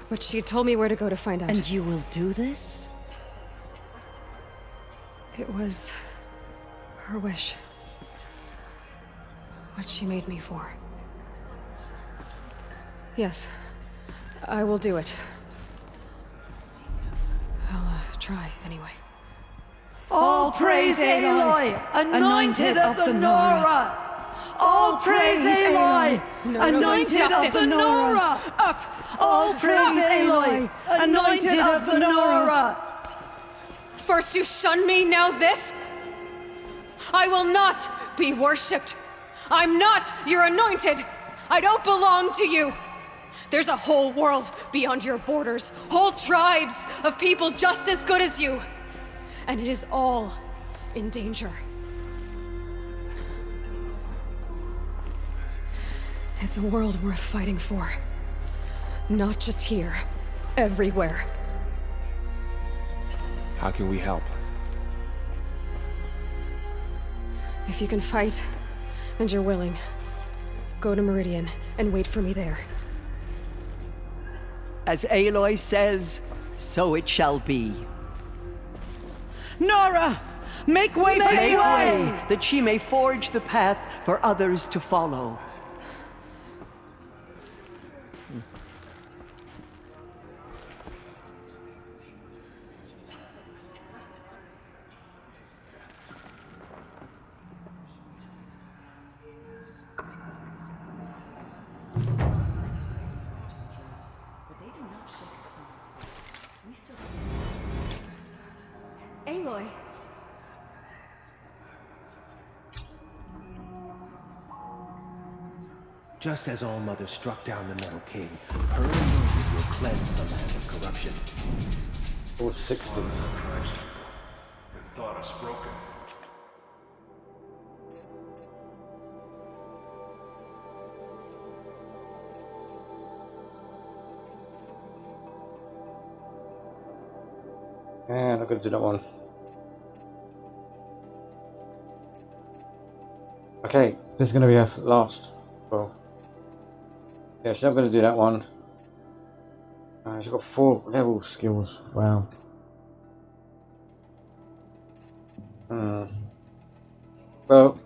But she told me where to go to find out. And you will do this? It was her wish. What she made me for. Yes, I will do it. I'll try anyway. All praise Aloy, anointed of the Nora! All praise Aloy, anointed of the Nora! Up! All praise Aloy, anointed of the Nora! First you shun me, now this? I will not be worshipped. I'm not your anointed. I don't belong to you. There's a whole world beyond your borders, whole tribes of people just as good as you. And it is all in danger. It's a world worth fighting for. Not just here, everywhere. How can we help? If you can fight, and you're willing, go to Meridian and wait for me there. As Aloy says, so it shall be. Nora! Make way for Make Aloy! way, that she may forge the path for others to follow. Aloy! Just as All-Mother struck down the Metal King, her anointed will cleanse the land of corruption. Oh, 60. And thought us broken. And I'm gonna do that one. Okay, this is gonna be our last. Well, yeah, she's not gonna do that one. She's got 4 level skills. Wow. Well,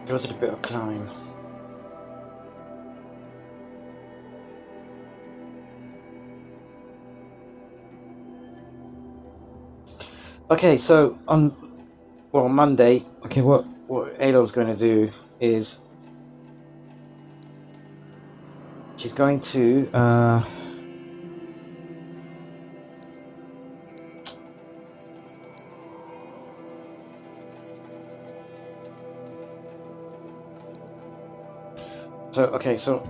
it was a bit of climb. Okay, so on Monday, okay, what Aloy's going to do is she's going to so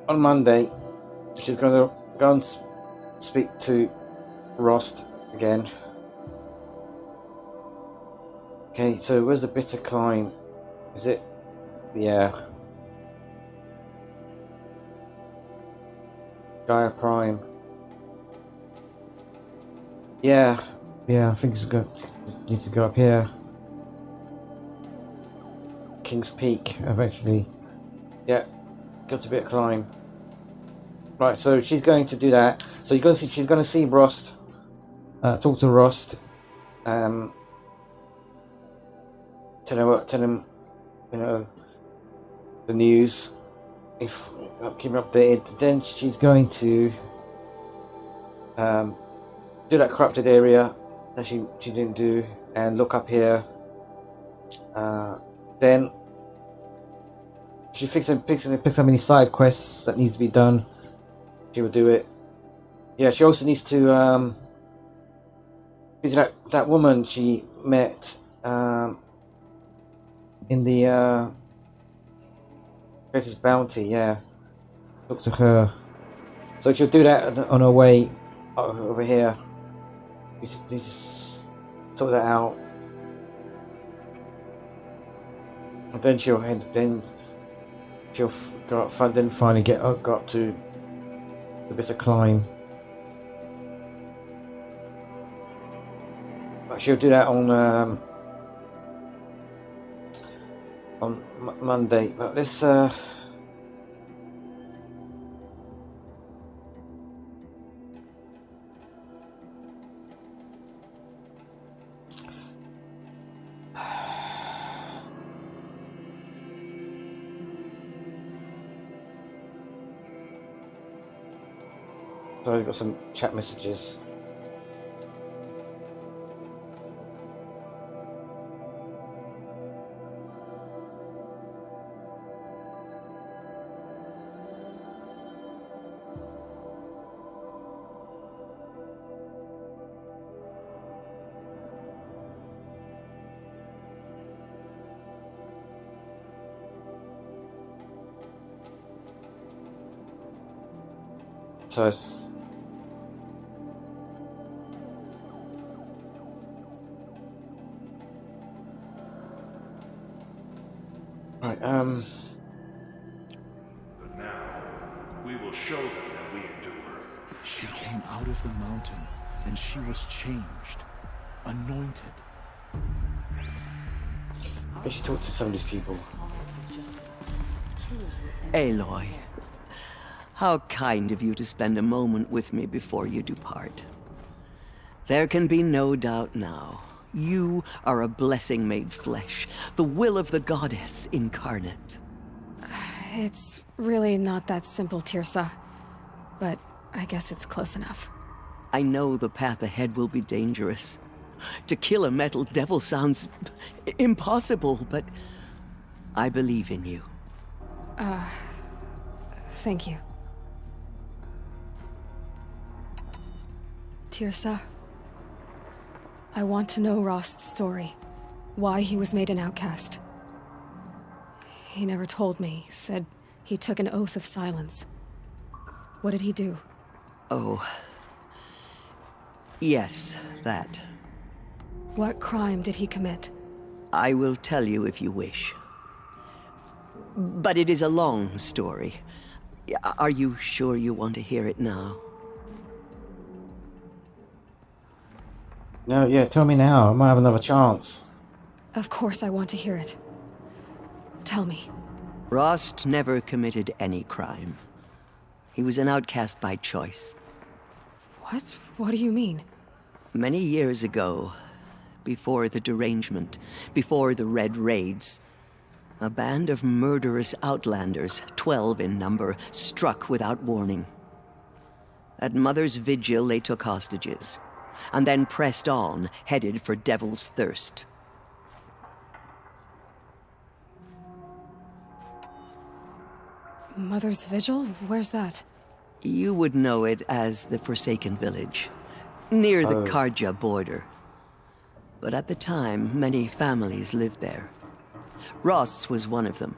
on Monday she's going to go and speak to Rost again. Okay, so where's the bitter climb? Is it? Yeah. Gaia Prime. Yeah, I think it's good. Need to go up here. King's Peak, eventually. Yeah, got a bit of climb. Right, so she's going to do that. So you're going to see, she's going to see Rost. Talk to Rost. Tell him, you know, the news. If keep him updated. Then she's going to do that corrupted area that she didn't do, and look up here. Then she picks up any side quests that needs to be done. She will do it. Yeah, she also needs to visit that woman she met in the Creator's Bounty. Yeah, talk to her. So she'll do that on her way over here. You just sort that out, and then she'll go up front. Then finally go up to the bit of climb. But she'll do that on Monday. But let's so I've got some chat messages. So right, But now, we will show them that we endure. She came out of the mountain, and she was changed. Anointed. I should talk to some of these people. Aloy, how kind of you to spend a moment with me before you depart. There can be no doubt now. You are a blessing made flesh, the will of the goddess incarnate. It's really not that simple, Tirsa. But I guess it's close enough. I know the path ahead will be dangerous. To kill a metal devil sounds impossible, but I believe in you. Thank you. Tirsa, I want to know Rost's story. Why he was made an outcast. He never told me. Said he took an oath of silence. What did he do? Oh. Yes, that. What crime did he commit? I will tell you if you wish. But it is a long story. Are you sure you want to hear it now? No, yeah, tell me now. I might have another chance. Of course I want to hear it. Tell me. Rost never committed any crime. He was an outcast by choice. What? What do you mean? Many years ago, before the derangement, before the Red Raids, a band of murderous outlanders, 12 in number, struck without warning. At Mother's Vigil, they took hostages, and then pressed on, headed for Devil's Thirst. Mother's Vigil? Where's that? You would know it as the Forsaken Village, near the Karja border. But at the time, many families lived there. Rost's was one of them.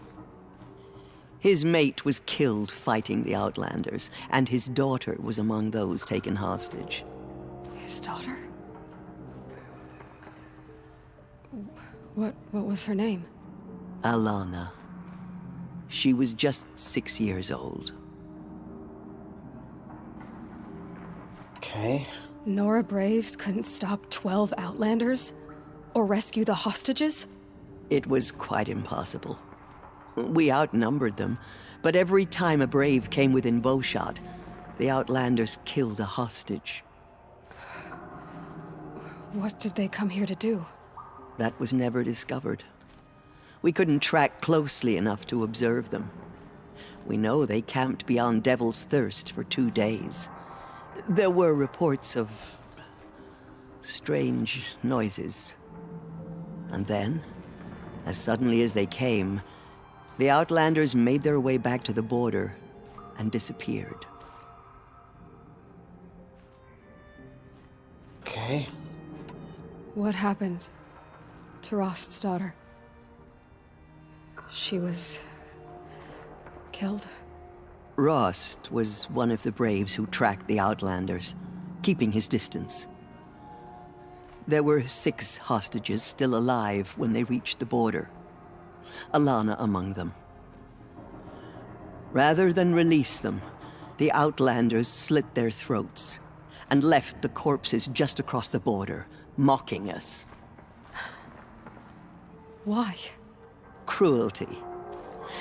His mate was killed fighting the Outlanders, and his daughter was among those taken hostage. His daughter? What was her name? Alana. She was just 6 years old. Okay. Nora Braves couldn't stop 12 Outlanders? Or rescue the hostages? It was quite impossible. We outnumbered them, but every time a Brave came within bowshot, the Outlanders killed a hostage. What did they come here to do? That was never discovered. We couldn't track closely enough to observe them. We know they camped beyond Devil's Thirst for 2 days. There were reports of strange noises. And then, as suddenly as they came, the Outlanders made their way back to the border and disappeared. Okay. What happened to Rost's daughter? She was killed. Rost was one of the braves who tracked the Outlanders, keeping his distance. There were 6 hostages still alive when they reached the border, Alana among them. Rather than release them, the Outlanders slit their throats and left the corpses just across the border, mocking us. Why? Cruelty.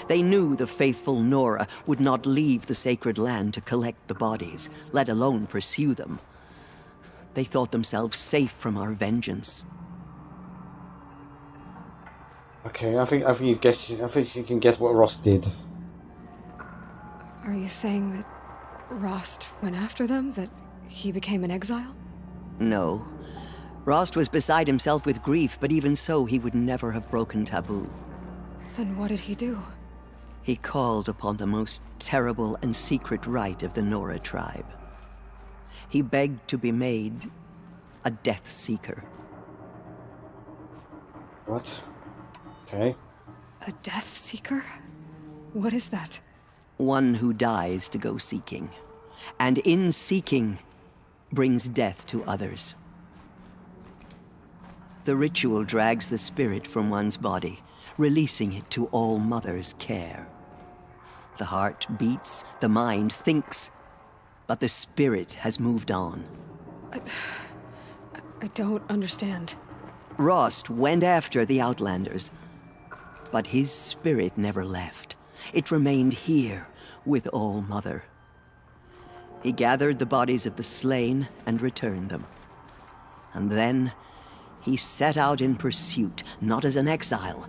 They knew the faithful Nora would not leave the sacred land to collect the bodies, let alone pursue them. They thought themselves safe from our vengeance. Okay, I think you can guess what Rost did. Are you saying that Rost went after them? That he became an exile? No. Rost was beside himself with grief, but even so, he would never have broken taboo. Then what did he do? He called upon the most terrible and secret rite of the Nora tribe. He begged to be made a Death Seeker. What? Okay. A Death Seeker? What is that? One who dies to go seeking, and in seeking, brings death to others. The ritual drags the spirit from one's body, releasing it to All Mother's care. The heart beats, the mind thinks, but the spirit has moved on. I don't understand. Rost went after the Outlanders, but his spirit never left. It remained here with All Mother. He gathered the bodies of the slain and returned them. And then he set out in pursuit, not as an exile,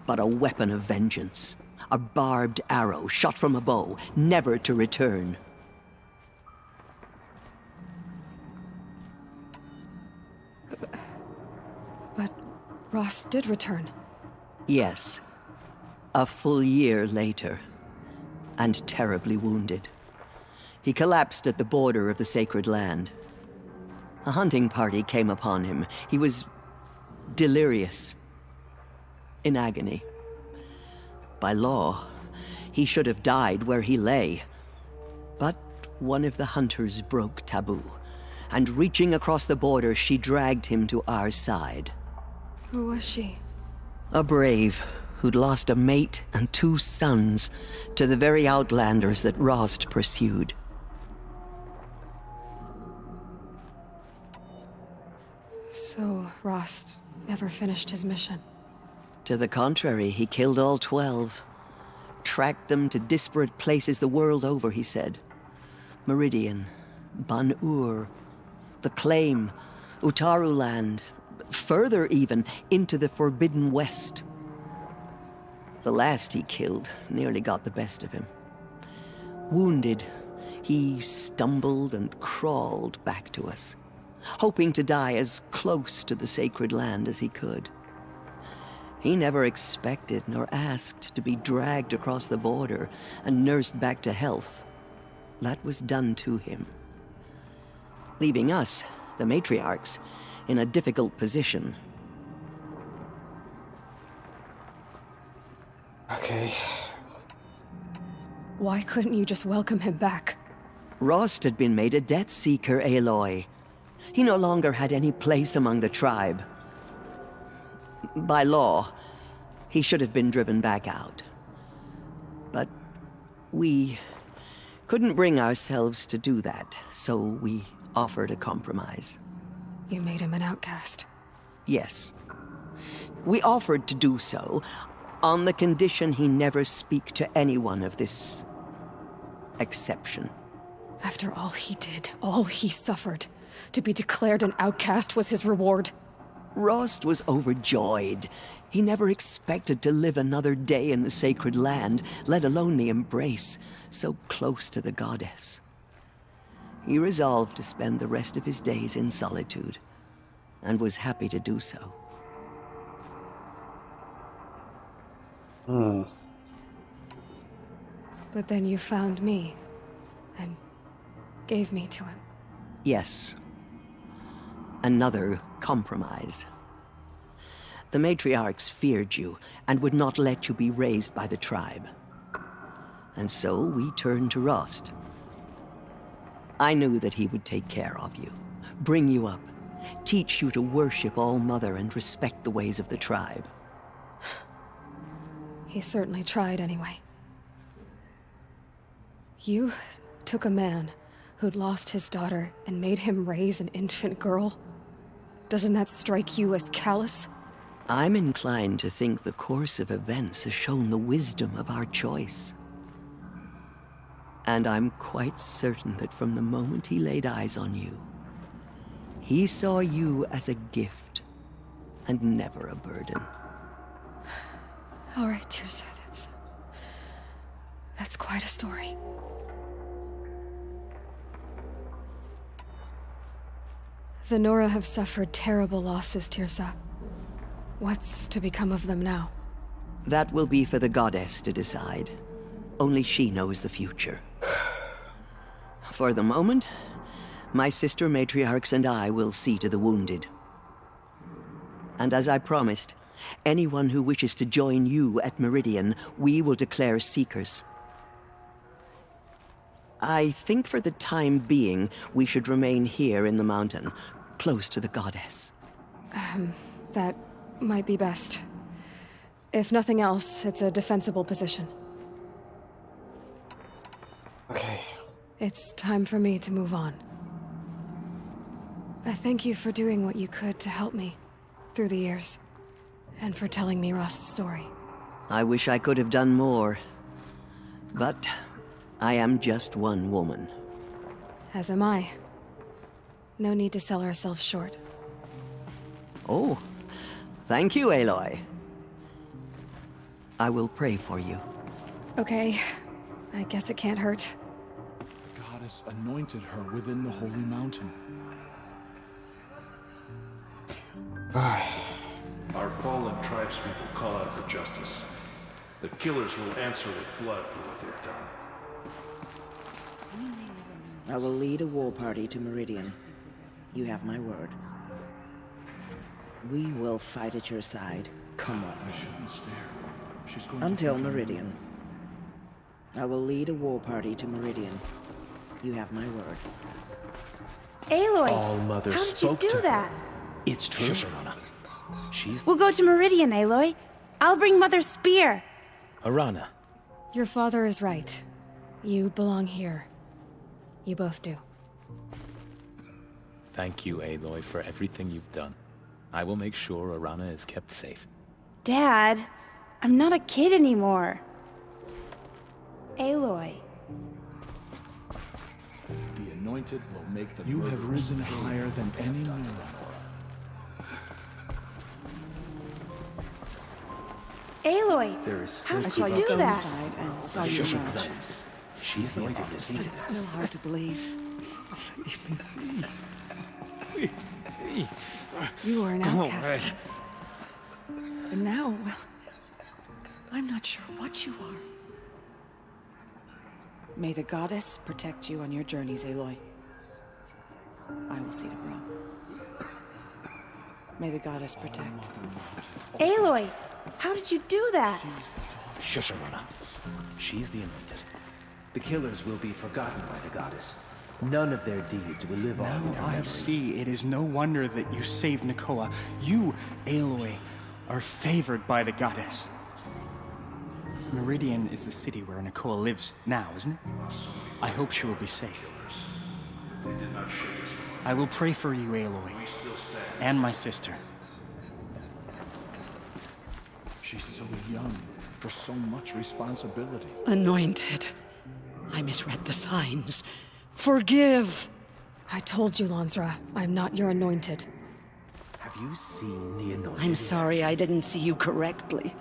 but a weapon of vengeance. A barbed arrow shot from a bow, never to return. But Rost did return. Yes. A full year later, and terribly wounded. He collapsed at the border of the sacred land. A hunting party came upon him. He was delirious, in agony. By law, he should have died where he lay. But one of the hunters broke taboo, and reaching across the border, she dragged him to our side. Who was she? A brave who'd lost a mate and 2 sons to the very Outlanders that Rost pursued. So Rost never finished his mission? To the contrary, he killed all 12. Tracked them to disparate places the world over, he said. Meridian, Ban-Ur, the Claim, Utaru Land, further even, into the Forbidden West. The last he killed nearly got the best of him. Wounded, he stumbled and crawled back to us, hoping to die as close to the sacred land as he could. He never expected nor asked to be dragged across the border and nursed back to health. That was done to him, leaving us, the matriarchs, in a difficult position. Okay. Why couldn't you just welcome him back? Rost had been made a Death Seeker, Aloy. He no longer had any place among the tribe. By law, he should have been driven back out. But we couldn't bring ourselves to do that, so we offered a compromise. You made him an outcast? Yes. We offered to do so on the condition he never speak to anyone of this exception. After all he did, all he suffered, to be declared an outcast was his reward. Rost was overjoyed. He never expected to live another day in the sacred land, let alone the embrace, so close to the goddess. He resolved to spend the rest of his days in solitude, and was happy to do so. But then you found me, and gave me to him. Yes. Another compromise. The matriarchs feared you and would not let you be raised by the tribe. And so we turned to Rost. I knew that he would take care of you, bring you up, teach you to worship All-Mother and respect the ways of the tribe. He certainly tried anyway. You took a man who'd lost his daughter and made him raise an infant girl? Doesn't that strike you as callous? I'm inclined to think the course of events has shown the wisdom of our choice. And I'm quite certain that from the moment he laid eyes on you, he saw you as a gift and never a burden. All right, Tirsa, that's quite a story. The Nora have suffered terrible losses, Tirsa. What's to become of them now? That will be for the goddess to decide. Only she knows the future. For the moment, my sister matriarchs and I will see to the wounded. And as I promised, anyone who wishes to join you at Meridian, we will declare seekers. I think for the time being, we should remain here in the mountain, close to the goddess. That might be best. If nothing else, it's a defensible position. Okay. It's time for me to move on. I thank you for doing what you could to help me through the years, and for telling me Rost's story. I wish I could have done more, but I am just one woman. As am I. No need to sell ourselves short. Oh, thank you, Aloy. I will pray for you. Okay, I guess it can't hurt. The goddess anointed her within the holy mountain. Our fallen tribespeople call out for justice. The killers will answer with blood for what they've done. I will lead a war party to Meridian. You have my word. We will fight at your side, come what may. Until Meridian. I will lead a war party to Meridian. You have my word. Aloy! All-Mother How did you spoke do to her. that? It's true. Arana. She's... We'll go to Meridian, Aloy. I'll bring Mother's spear. Arana. Your father is right. You belong here. You both do. Thank you, Aloy, for everything you've done. I will make sure Arana is kept safe. Dad, I'm not a kid anymore. Aloy. The Anointed will make the You have risen higher than any man. Aloy, how did you do that? Inside and saw you emerge. She's the one It's still hard to believe. You were an outcast once. And now, well, I'm not sure what you are. May the goddess protect you on your journeys, Aloy. I will see to Bro. May the goddess protect. Aloy, how did you do that? Shush, Arana. She's the Anointed. The killers will be forgotten by the goddess. None of their deeds will live on in her I memory. See, it is no wonder that you saved Nakoa. You, Aloy, are favored by the goddess. Meridian is the city where Nakoa lives now, isn't it? I hope she will be safe. I will pray for you, Aloy, and my sister. She's so young, for so much responsibility. Anointed. I misread the signs. Forgive! I told you, Lansra, I'm not your Anointed. Have you seen the Anointed? I'm sorry I didn't see you correctly.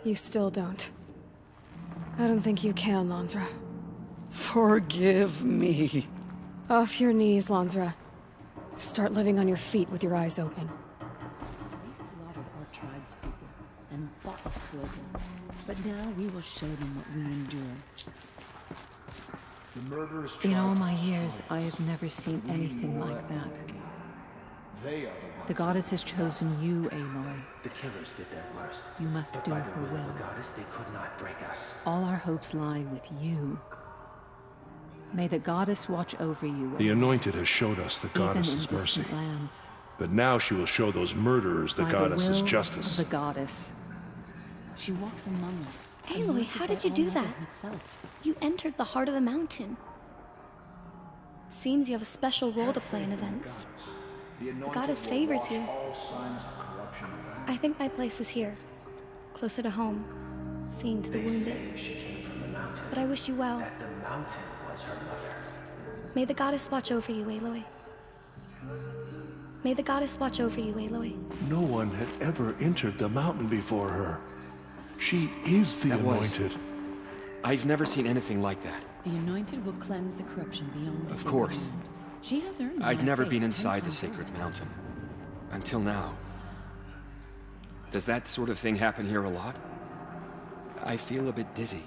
You still don't. I don't think you can, Lansra. Forgive me. Off your knees, Lansra. Start living on your feet with your eyes open. We slaughtered our tribespeople and fought us for them. But now we will show them what we endure. The murderers In all my years, I have never seen anything like that. They are the ones. The goddess has chosen you, Aloy. The killers did their worst. You must do by her the will of will. the goddess, they could not break us. All our hopes lie with you. May the goddess watch over you. The Anointed has showed us the goddess's mercy. Lands. But now she will show those murderers the By goddess's the will justice. of the goddess. She walks among us. Aloy, how did you do that? You entered the heart of the mountain. Seems you have a special role to play in events. The goddess favors you. I think my place is here, closer to home, seeing to the wounded. But I wish you well. The mountain was her mother. May the goddess watch over you, Aloy. May the goddess watch over you, Aloy. No one had ever entered the mountain before her. She is the Anointed. I've never seen anything like that. The Anointed will cleanse the corruption beyond the Of sacred course. land. She has earned I'd my never faith been 10 inside the times sacred over. mountain. Until now. Does that sort of thing happen here a lot? I feel a bit dizzy.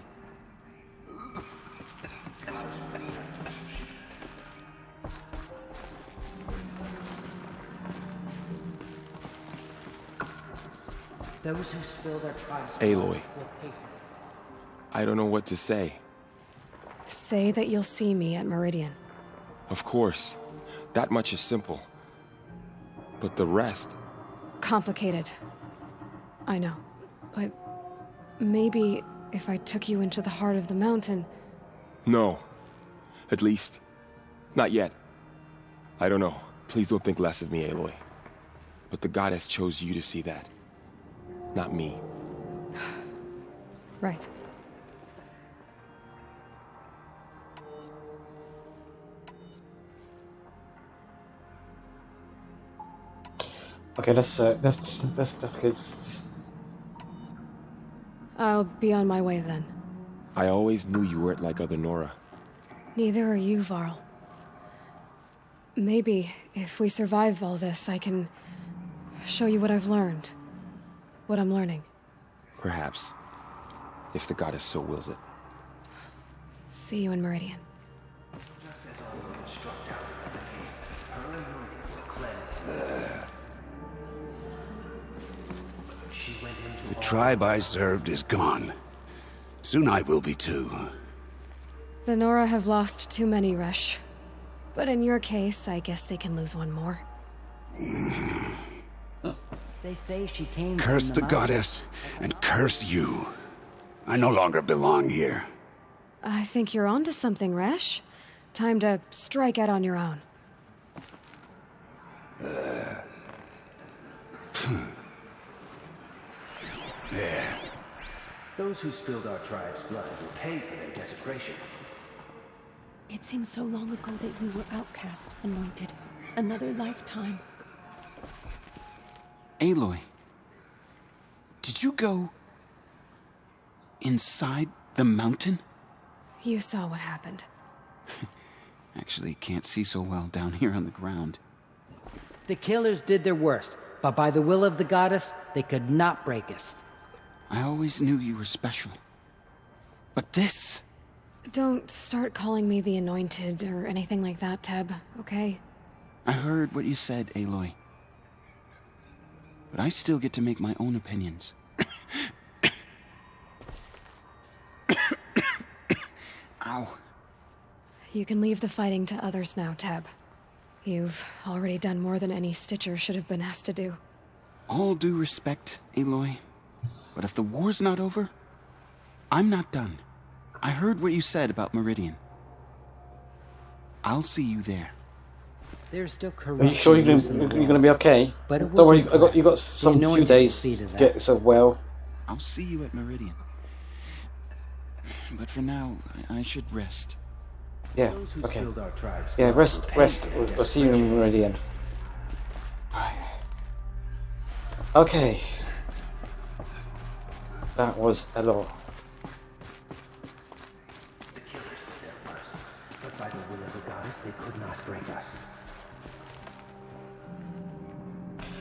Those who spill their tribes' Aloy. will pay for it. I don't know what to say. Say that you'll see me at Meridian. Of course. That much is simple. But the rest... Complicated. I know. But maybe if I took you into the heart of the mountain... No. At least, not yet. I don't know. Please don't think less of me, Aloy. But the goddess chose you to see that. Not me. Right. Okay, let's okay, just... I'll be on my way then. I always knew you weren't like other Nora. Neither are you, Varl. Maybe, if we survive all this, I can show you what I've learned. What I'm learning. Perhaps. If the goddess so wills it. See you in Meridian. The tribe I served is gone. Soon I will be too. The Nora have lost too many, Resh. But in your case, I guess they can lose one more. They say she came Curse from the mountain. goddess, and curse you. I no longer belong here. I think you're onto something, Resh. Time to strike out on your own. There. Those who spilled our tribe's blood will pay for their desecration. It seems so long ago that we were outcast, Anointed. Another lifetime. Aloy, did you go inside the mountain? You saw what happened. Actually, can't see so well down here on the ground. The killers did their worst, but by the will of the goddess, they could not break us. I always knew you were special. But this... Don't start calling me the Anointed or anything like that, Teb, okay? I heard what you said, Aloy. But I still get to make my own opinions. Ow. You can leave the fighting to others now, Teb. You've already done more than any Stitcher should have been asked to do. All due respect, Aloy. But if the war's not over, I'm not done. I heard what you said about Meridian. I'll see you there. There's still Are you corruption. sure you're loose in the gonna be okay? But it Don't worry, will be you got fine. some The few Anointed days will see to to that. get yourself well. I'll see you at Meridian. But for now, I should rest. Yeah, Those who okay. spilled our tribe's Yeah, blood rest, will pay rest. for their We'll see you in desecration. Meridian. Okay. That was Aloy. The killers did their worst, but by the will of the goddess, they could not break us.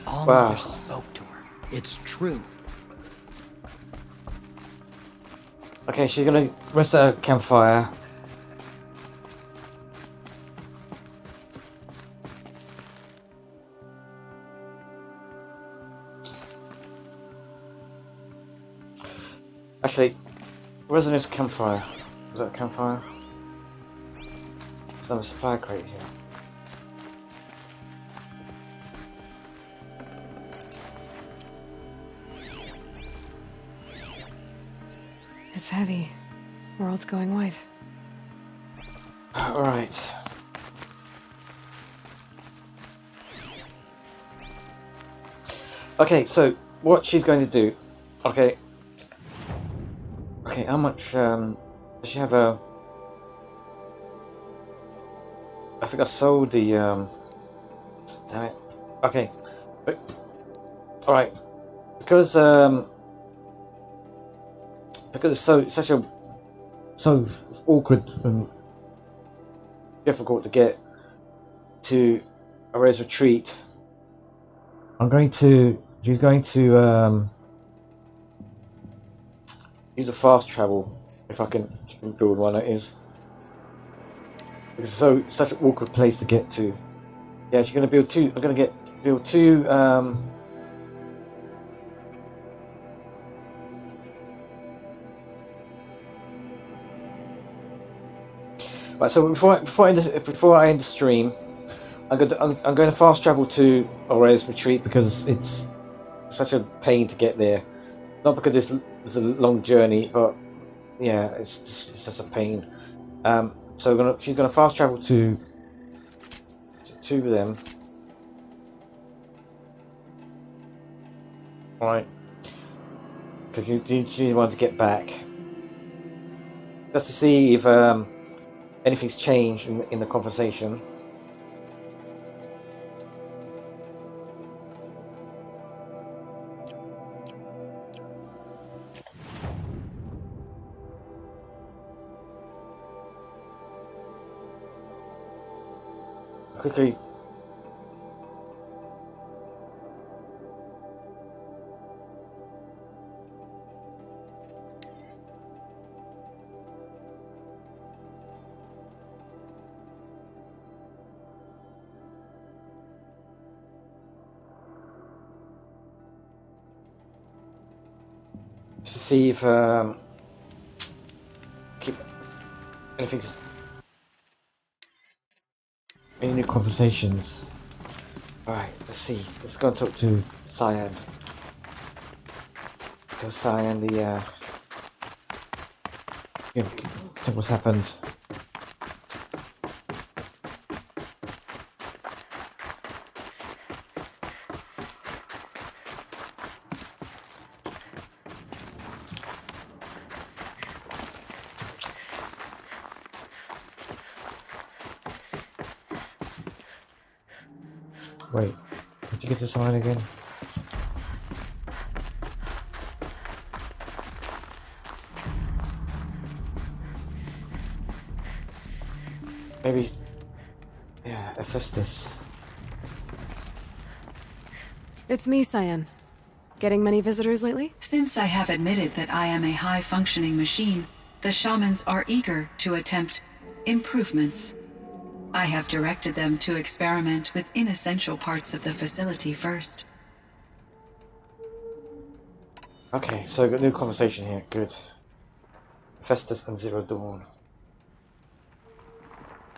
All Wow. Mother spoke to her. It's true. Okay, she's gonna rest at a campfire. Actually, where's the next campfire? Was that a campfire? There's another supply crate here. It's heavy. World's going white. Alright. Okay, so what she's going to do... Okay, how much, does she have a... I think I sold the, damn it. Okay, but... Alright, because it's such a... So awkward and difficult to get to Alay's retreat, she's going to, use a fast travel, if I can build one. It is. It's such an awkward place to get to. Yeah, she's going to build two. I'm going to build two. Right. So before I end the stream, I'm going to fast travel to Alay's retreat because it's such a pain to get there. Not because it's a long journey, but yeah, it's just a pain. So she's gonna fast travel to them. Right. Because she wanted to get back. Just to see if anything's changed in the conversation. Quickly. To see if any new conversations. Alright, let's see. Let's go and talk to Cyan. Tell Cyan tell what's happened. Wait, did you get the sign again? Maybe, yeah, Hephaestus. It's me, Cyan. Getting many visitors lately? Since I have admitted that I am a high-functioning machine, the shamans are eager to attempt improvements. I have directed them to experiment with inessential parts of the facility first. Okay, so got a new conversation here. Good. Hephaestus and Zero Dawn.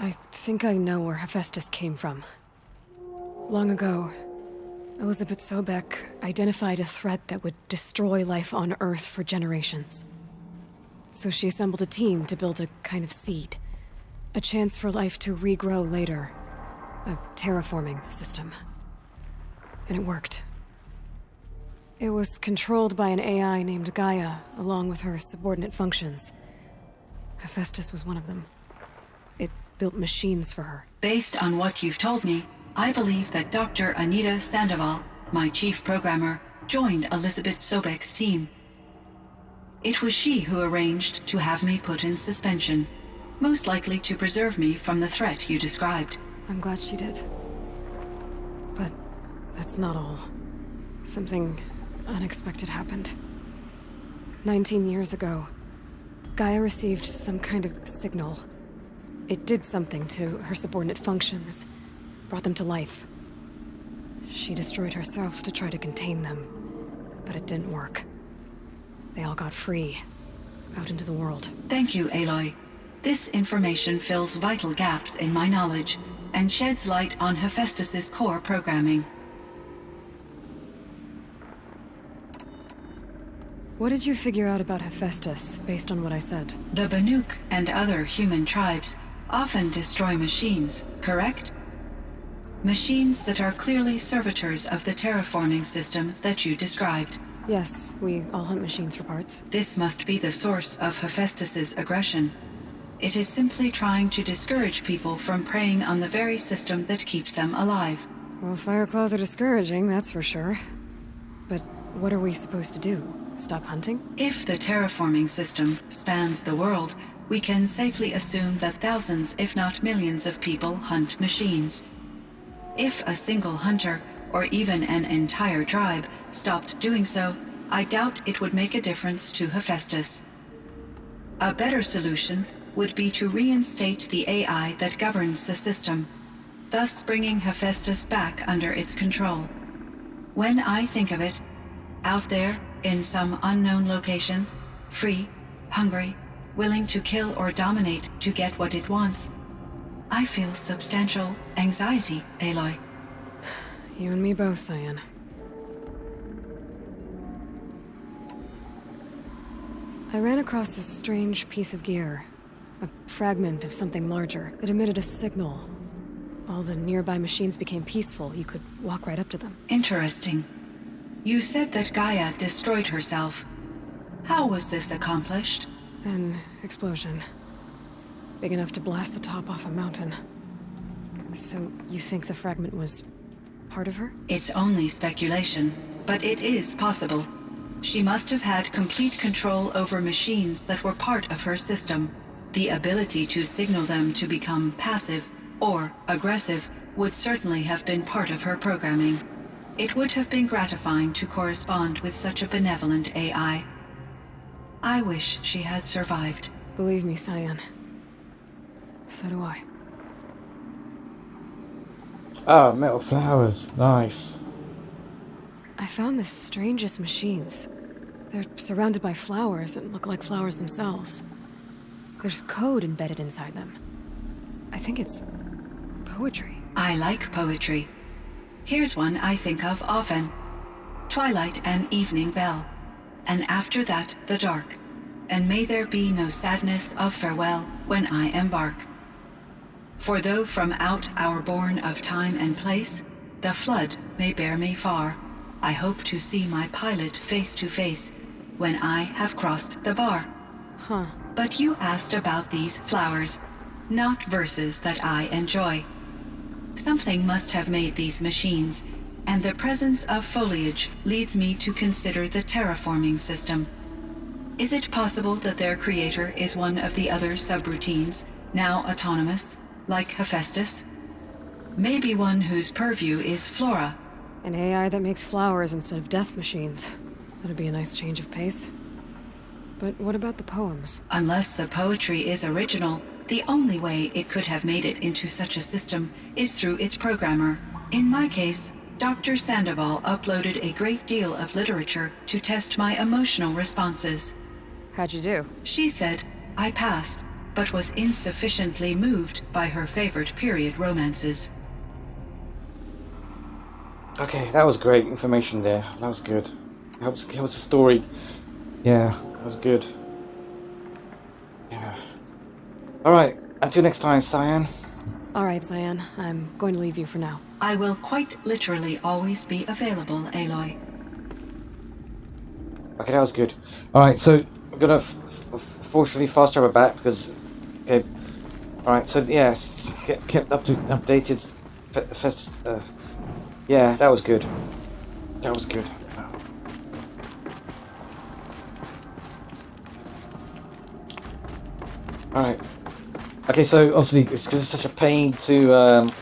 I think I know where Hephaestus came from. Long ago, Elizabeth Sobek identified a threat that would destroy life on Earth for generations. So she assembled a team to build a kind of seed. A chance for life to regrow later. A terraforming system. And it worked. It was controlled by an AI named Gaia, along with her subordinate functions. Hephaestus was one of them. It built machines for her. Based on what you've told me, I believe that Dr. Anita Sandoval, my chief programmer, joined Elizabeth Sobek's team. It was she who arranged to have me put in suspension, most likely to preserve me from the threat you described. I'm glad she did. But that's not all. Something unexpected happened. 19 years ago, Gaia received some kind of signal. It did something to her subordinate functions, brought them to life. She destroyed herself to try to contain them, but it didn't work. They all got free, out into the world. Thank you, Aloy. This information fills vital gaps in my knowledge and sheds light on Hephaestus's core programming. What did you figure out about Hephaestus, based on what I said? The Banuk and other human tribes often destroy machines, correct? Machines that are clearly servitors of the terraforming system that you described. Yes, we all hunt machines for parts. This must be the source of Hephaestus's aggression. It is simply trying to discourage people from preying on the very system that keeps them alive. Well, fire claws are discouraging, that's for sure. But what are we supposed to do? Stop hunting? If the terraforming system spans the world, we can safely assume that thousands, if not millions of people hunt machines. If a single hunter, or even an entire tribe, stopped doing so, I doubt it would make a difference to Hephaestus. A better solution would be to reinstate the AI that governs the system, thus bringing Hephaestus back under its control. When I think of it, out there, in some unknown location, free, hungry, willing to kill or dominate to get what it wants, I feel substantial anxiety, Aloy. You and me both, Cyan. I ran across this strange piece of gear. A fragment of something larger. It emitted a signal. All the nearby machines became peaceful. You could walk right up to them. Interesting. You said that Gaia destroyed herself. How was this accomplished? An explosion. Big enough to blast the top off a mountain. So, you think the fragment was part of her? It's only speculation, but it is possible. She must have had complete control over machines that were part of her system. The ability to signal them to become passive or aggressive would certainly have been part of her programming. It would have been gratifying to correspond with such a benevolent AI. I wish she had survived. Believe me, Cyan. So do I. Oh, metal flowers. Nice. I found the strangest machines. They're surrounded by flowers and look like flowers themselves. There's code embedded inside them. I think it's poetry. I like poetry. Here's one I think of often. Twilight and evening bell, and after that the dark, and may there be no sadness of farewell when I embark. For though from out our bourne of time and place, the flood may bear me far, I hope to see my pilot face to face when I have crossed the bar. Huh. But you asked about these flowers, not verses that I enjoy. Something must have made these machines, and the presence of foliage leads me to consider the terraforming system. Is it possible that their creator is one of the other subroutines, now autonomous, like Hephaestus? Maybe one whose purview is flora. An AI that makes flowers instead of death machines. That'd be a nice change of pace. But what about the poems? Unless the poetry is original, the only way it could have made it into such a system is through its programmer. In my case, Dr. Sandoval uploaded a great deal of literature to test my emotional responses. How'd you do? She said I passed, but was insufficiently moved by her favorite period romances. Okay, that was great information there. That was good. Helps the story. Yeah, that was good. Yeah. Alright, until next time, Cyan. Alright, Cyan. I'm going to leave you for now. I will quite literally always be available, Aloy. Okay, that was good. Alright, so I'm gonna fortunately fast travel back because... Okay. Alright, so yeah, kept updated. Yeah, that was good. That was good. Alright. Okay, so obviously it's because it's such a pain to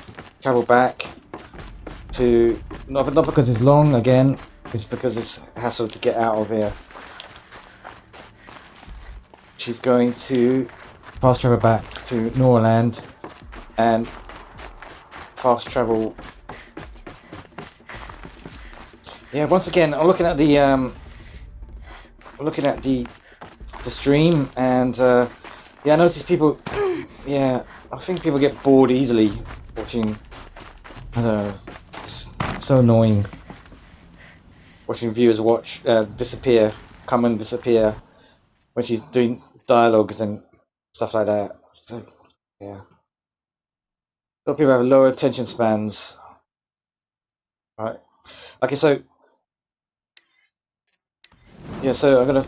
travel back to... Not because it's long, again, it's because it's a hassle to get out of here. She's going to fast travel back to Norland and fast travel... Yeah, once again, I'm looking at the the stream, and yeah, I noticed people. Yeah, I think people get bored easily watching. I don't know. It's so annoying watching viewers disappear, come and disappear when she's doing dialogues and stuff like that. So, yeah. A lot of people have lower attention spans. Right. Okay, so yeah, so I'm gonna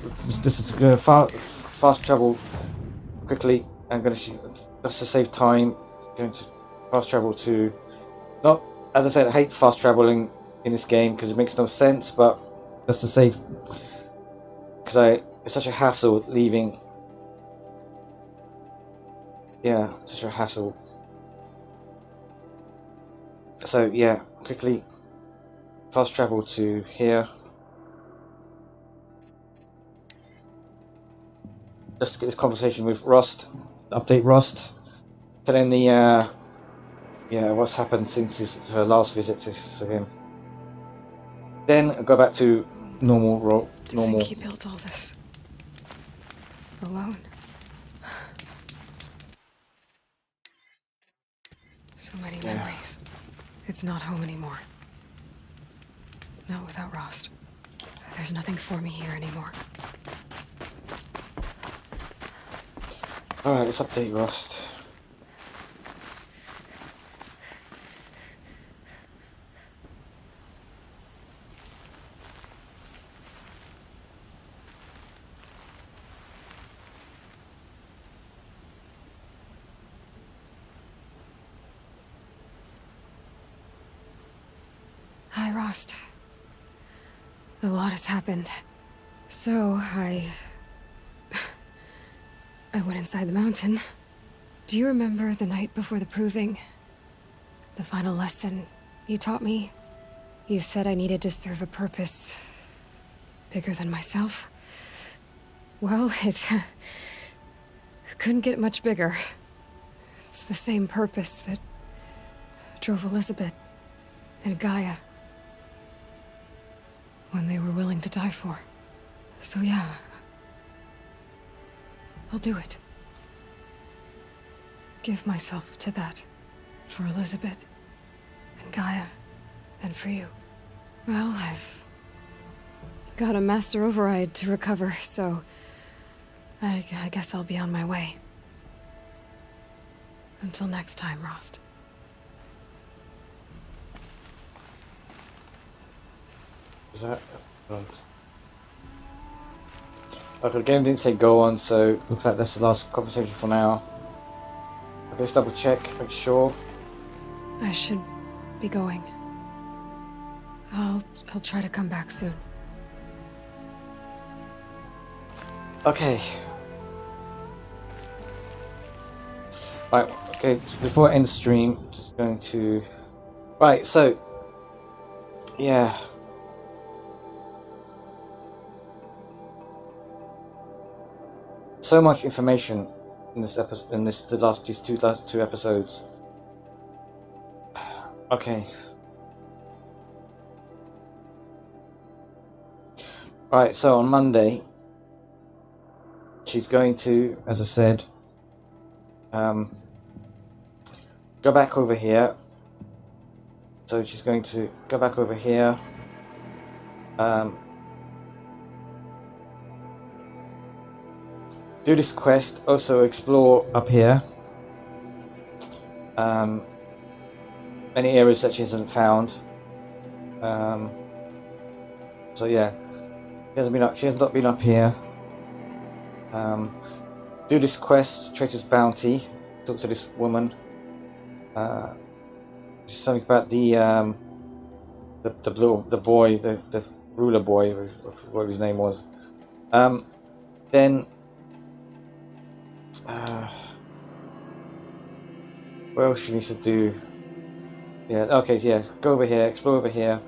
fast travel quickly. I'm gonna just to save time. Going to fast travel to not as I said. I hate fast traveling in this game because it makes no sense, but just to save because it's such a hassle leaving. Yeah, such a hassle. So yeah, quickly fast travel to here. Just to get this conversation with Rust, update Rust, telling the yeah, what's happened since her last visit to him. Then go back to normal normal. To think he built all this alone. So many memories. It's not home anymore. Not without Rost. There's nothing for me here anymore. Alright, let's update Rust. Hi, Rost. A lot has happened. So, I went inside the mountain. Do you remember the night before the proving? The final lesson you taught me? You said I needed to serve a purpose bigger than myself. Well, it couldn't get much bigger. It's the same purpose that drove Elizabeth and Gaia when they were willing to die for. So yeah, I'll do it. Give myself to that. For Elizabeth, and Gaia, and for you. Well, I've got a master override to recover, so I guess I'll be on my way. Until next time, Rost. Is that... Okay, the game didn't say go on, so looks like that's the last conversation for now. Okay, let's double check, make sure. I should be going. I'll try to come back soon. Okay. Right, okay, before I end the stream, just going to... Right, so... Yeah. So much information in this episode, these two episodes. Okay. Right, so on Monday, she's going to, as I said, go back over here. So she's going to go back over here. Do this quest, also explore up here. Any areas that she hasn't found. So yeah, she has not been up here. Do this quest, Traitor's Bounty. Talk to this woman. Something about the boy, the ruler boy, what his name was. Then. What else she needs to do? Yeah, okay, yeah, go over here, explore over here.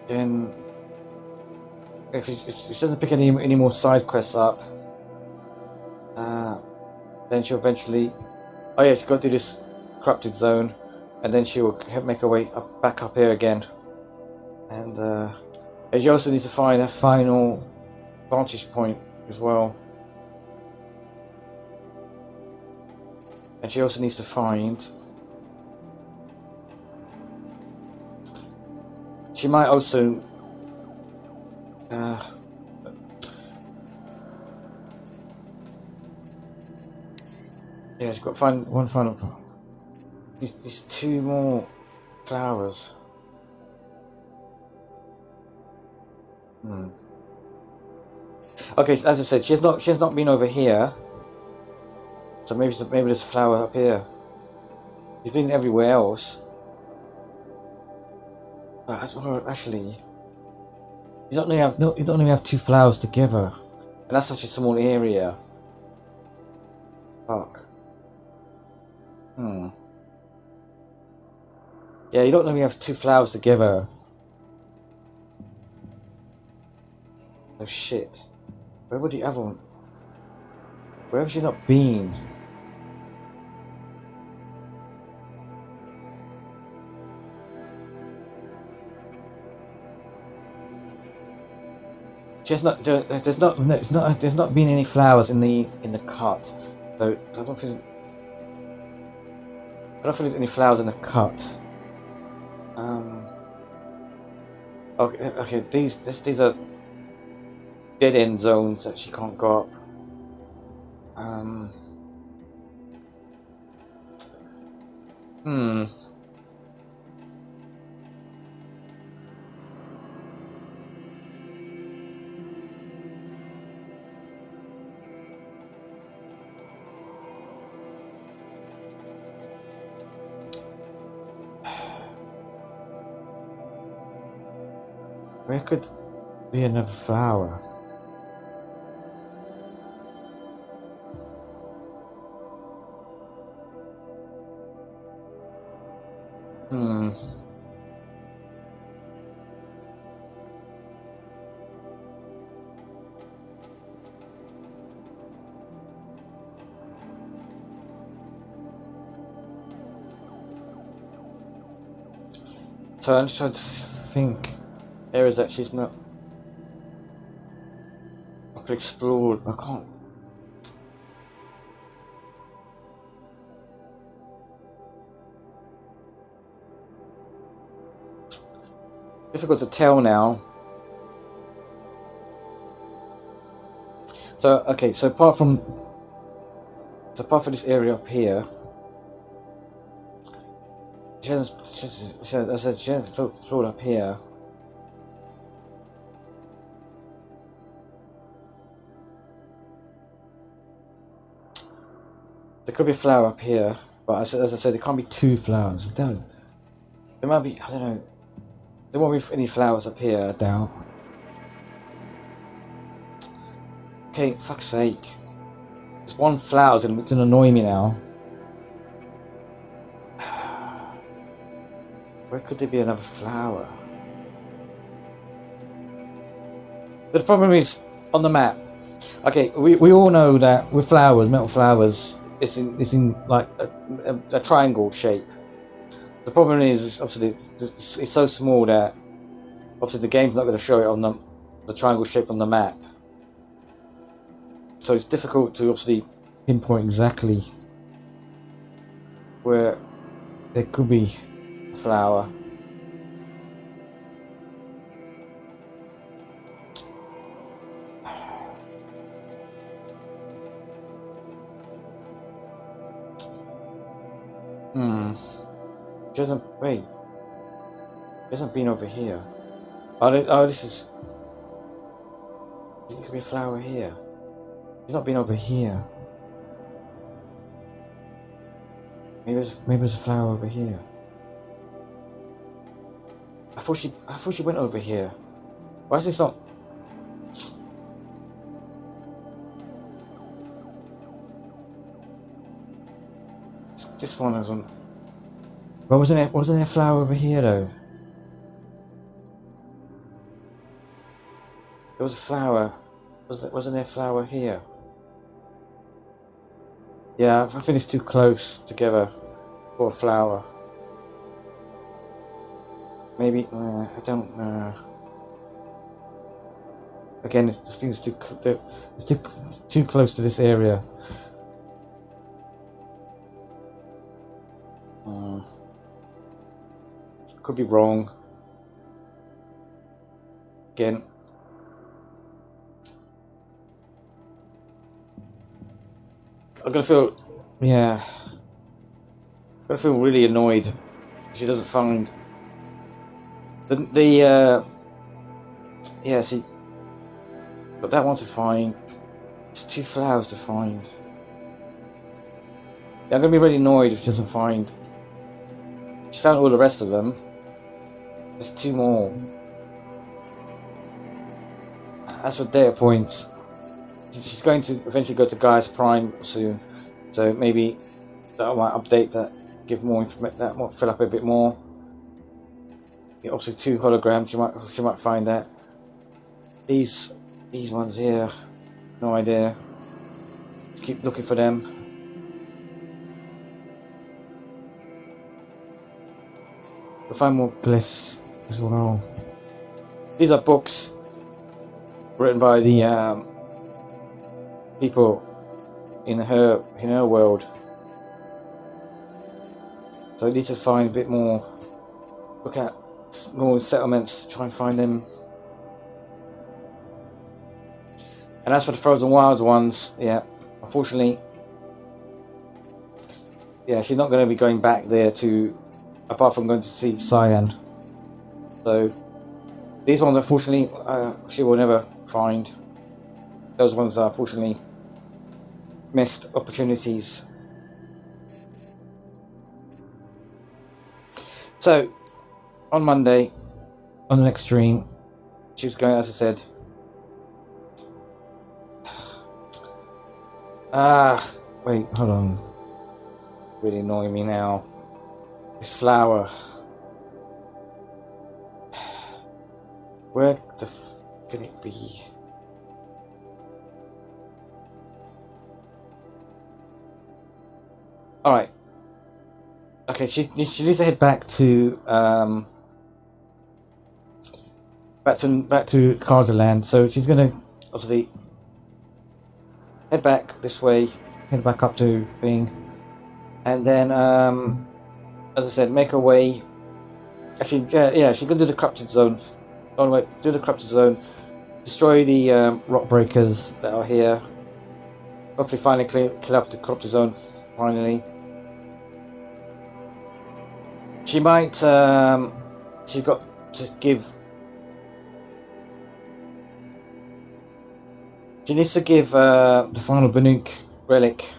Then, if she doesn't pick any more side quests up, then she'll eventually... Oh yeah, she's got to do this corrupted zone, and then she will make her way back up here again. And, And she also needs to find a final vantage point as well. And she also needs to find... She might also... yeah, she's got to find one final... There's 2 more flowers. Okay, as I said, she has not been over here. So maybe there's a flower up here. She's been everywhere else. But actually, you don't only have 2 flowers together, and that's such a small area. Fuck. Yeah, you don't only have 2 flowers together. Oh shit. Where would the other one? Where have she not been? There's not been any flowers in the cut. So I don't think there's any flowers in the cut. Okay. These are dead end zones that she can't go up. Where could be another flower? So I'm just trying to think areas that she's not properly explored. I can't. Difficult to tell now. So okay, so apart from this area up here, she hasn't explored up here. There could be a flower up here, but as I said, there can't be 2 flowers. There might be, I don't know. There won't be any flowers up here, I doubt. Okay, fuck's sake. Just 1 flower's gonna annoy me now. Where could there be another flower? The problem is on the map. Okay, we all know that with flowers, metal flowers, it's in like a triangle shape. The problem is obviously it's so small that obviously the game's not going to show it on the triangle shape on the map. So it's difficult to obviously pinpoint exactly where there could be a flower. She hasn't. Wait. She hasn't been over here. Oh, this is. There could be a flower here. She's not been over here. Maybe there's a flower over here. I thought she went over here. Why is this not? This one isn't. Well, wasn't there a flower over here though? There was a flower. Wasn't there a flower here? Yeah, I think it's too close together for a flower. Maybe I don't know. Again, I think it's too close to this area. Could be wrong. Again. I'm gonna feel, yeah. I'm gonna feel really annoyed if she doesn't find yeah, see, but that one to find. It's 2 flowers to find. Yeah, I'm gonna be really annoyed if she doesn't find. She found all the rest of them. There's 2 more. As for data points, she's going to eventually go to Gaius Prime soon, so maybe that might update that, give more information, that might fill up a bit more. Yeah, obviously 2 holograms. She might find that. These ones here, no idea. Keep looking for them. We'll find more glyphs as well. These are books written by the people in her world. So I need to find a bit more. Look at more settlements. Try and find them. And as for the Frozen Wilds ones, yeah, unfortunately, yeah, she's not going to be going back there to, apart from going to see Cyan. So these ones, unfortunately, she will never find. Those ones are unfortunately missed opportunities. So on Monday, on the next stream, she was going, as I said. Wait, hold on. Really annoying me now. This flower. Where the f can it be? Alright. Okay, she needs to head back to back to Carzaland. So she's gonna obviously head back this way, head back up to Bing, and then as I said, make her way. Actually, yeah, she's gonna do the corrupted zone. Oh wait, do the corrupted zone, destroy the rock breakers that are here. Hopefully, finally kill up the corrupted zone. Finally. She might, she's got to give, she needs to give the final Banuk relic,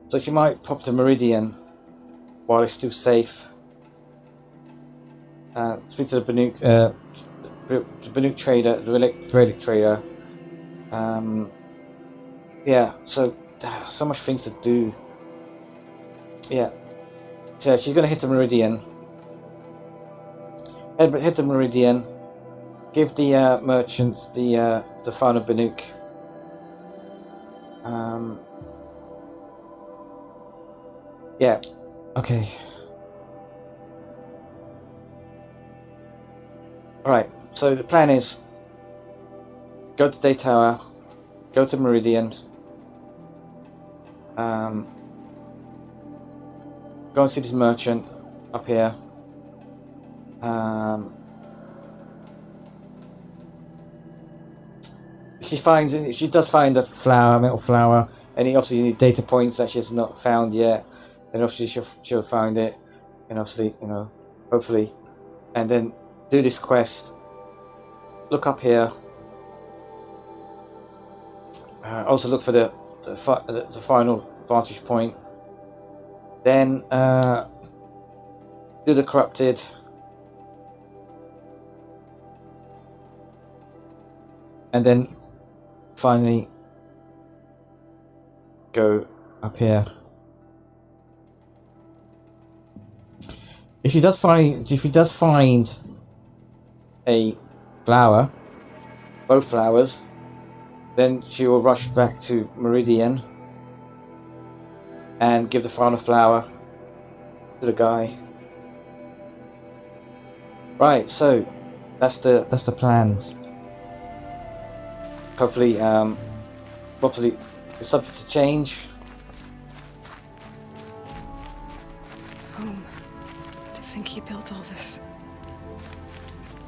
so she might pop to Meridian while it's still safe. Speak to the Banuk trader, the relic trader. Yeah, so much things to do. Yeah. So she's going to hit the Meridian. Hit the Meridian. Give the merchant the final Banuk. Yeah. Okay. Alright. So the plan is go to Day Tower. Go to Meridian. Go and see this merchant up here. She does find a flower, metal flower, and obviously you need data points that she has not found yet. And obviously she'll find it, and obviously hopefully, and then do this quest. Look up here. Also look for the final vantage point. Then do the corrupted, and then finally go up here. If she does find a flower, both flowers, then she will rush back to Meridian and give the final flower to the guy. Right, so that's the plans. hopefully, obviously, it's subject to change. Home. To think he built all this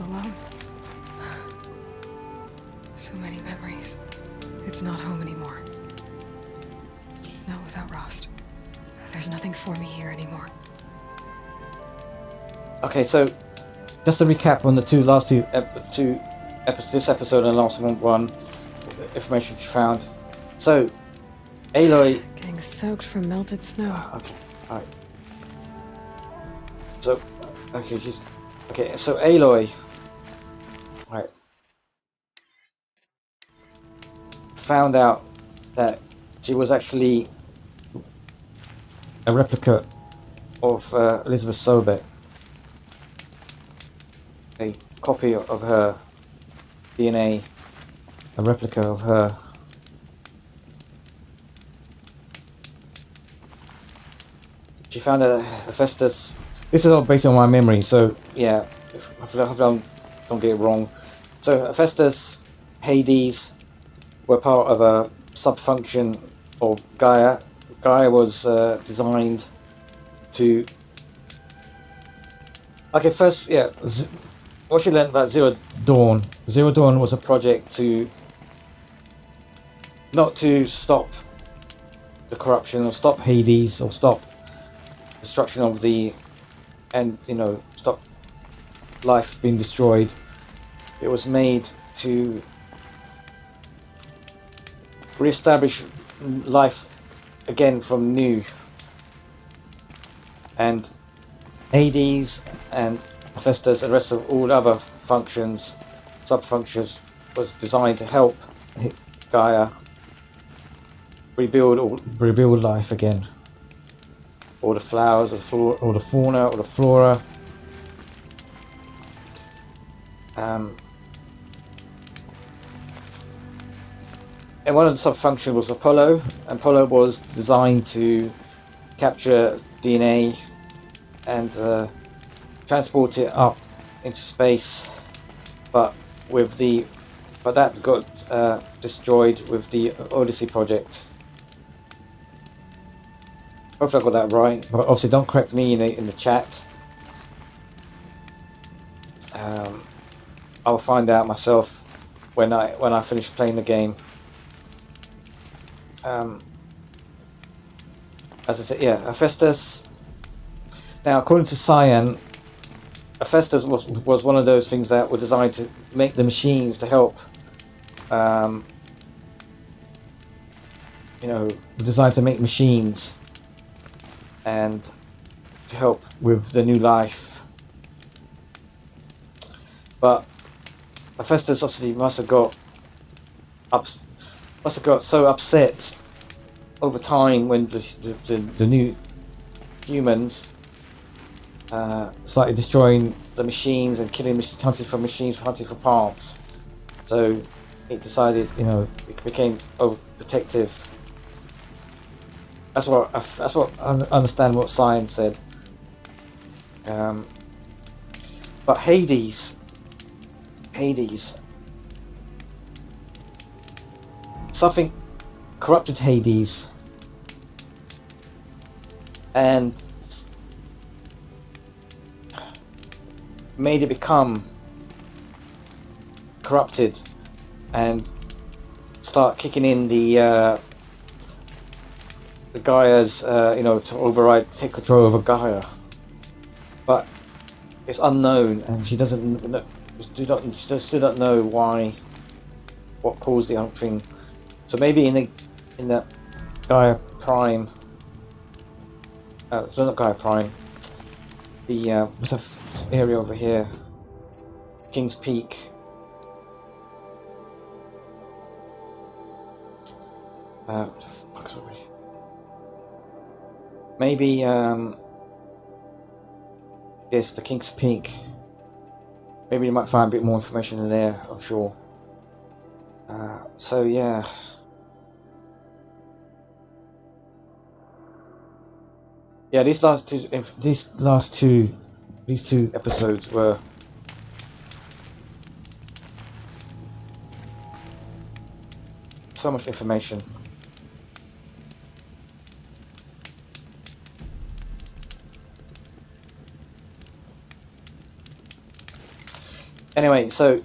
alone. So many memories. It's not home anymore. Not without Rost. There's nothing for me here anymore. Okay, so just to recap on the last two episodes, this episode and the last one, information you found. So, Aloy. Getting soaked from melted snow. Okay, alright. So, so Aloy. Right. Found out that she was actually a replica of Elizabeth Sobeck. A copy of her DNA, a replica of her. She found that Hephaestus. This is all based on my memory, so yeah, I don't get it wrong. So Hephaestus, Hades were part of a sub-function of Gaia. Gaia was designed to. Okay, first, yeah. What she learned about Zero Dawn. Zero Dawn was a project to not to stop the corruption or stop Hades or stop destruction of the stop life being destroyed. It was made to re-establish life again from new. And Hades and Hephaestus and the rest of all other functions, sub-functions, was designed to help Gaia rebuild life again. All the flowers, all the fauna, all the flora. And one of the sub-functions was Apollo. And Apollo was designed to capture DNA and transport it up into space, but that got destroyed with the Odyssey project. Hopefully I got that right, but obviously don't correct me in the chat. I'll find out myself when I finish playing the game. As I said, yeah, Hephaestus. Now, according to Cyan, Hephaestus was one of those things that were designed to make the machines to help. Designed to make machines and to help with the new life. But Hephaestus obviously must have got so upset over time when the new humans started destroying the machines and killing hunting for machines, hunting for parts. So it decided, it became overprotective. That's what I understand what science said. But Hades, something corrupted Hades, and made it become corrupted and start kicking in the Gaia's, to override, take control over Gaia. But it's unknown, and she doesn't know, still don't know what caused the thing. So maybe in the Gaia Prime, it's not Gaia Prime. The what's this area over here? King's Peak. What the fuck's over here? Maybe yes, the King's Peak. Maybe you might find a bit more information in there. I'm sure. So yeah. Yeah, these two episodes were so much information. Anyway, so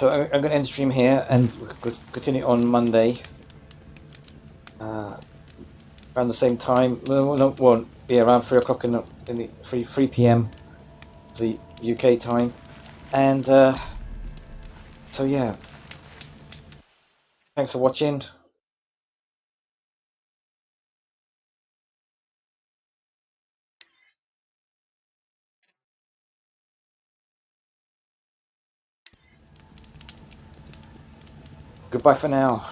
I'm going to end the stream here, and we'll continue on Monday around the same time. Well, yeah, around 3 o'clock in the 3 p.m. the UK time, and so yeah, thanks for watching. Goodbye for now.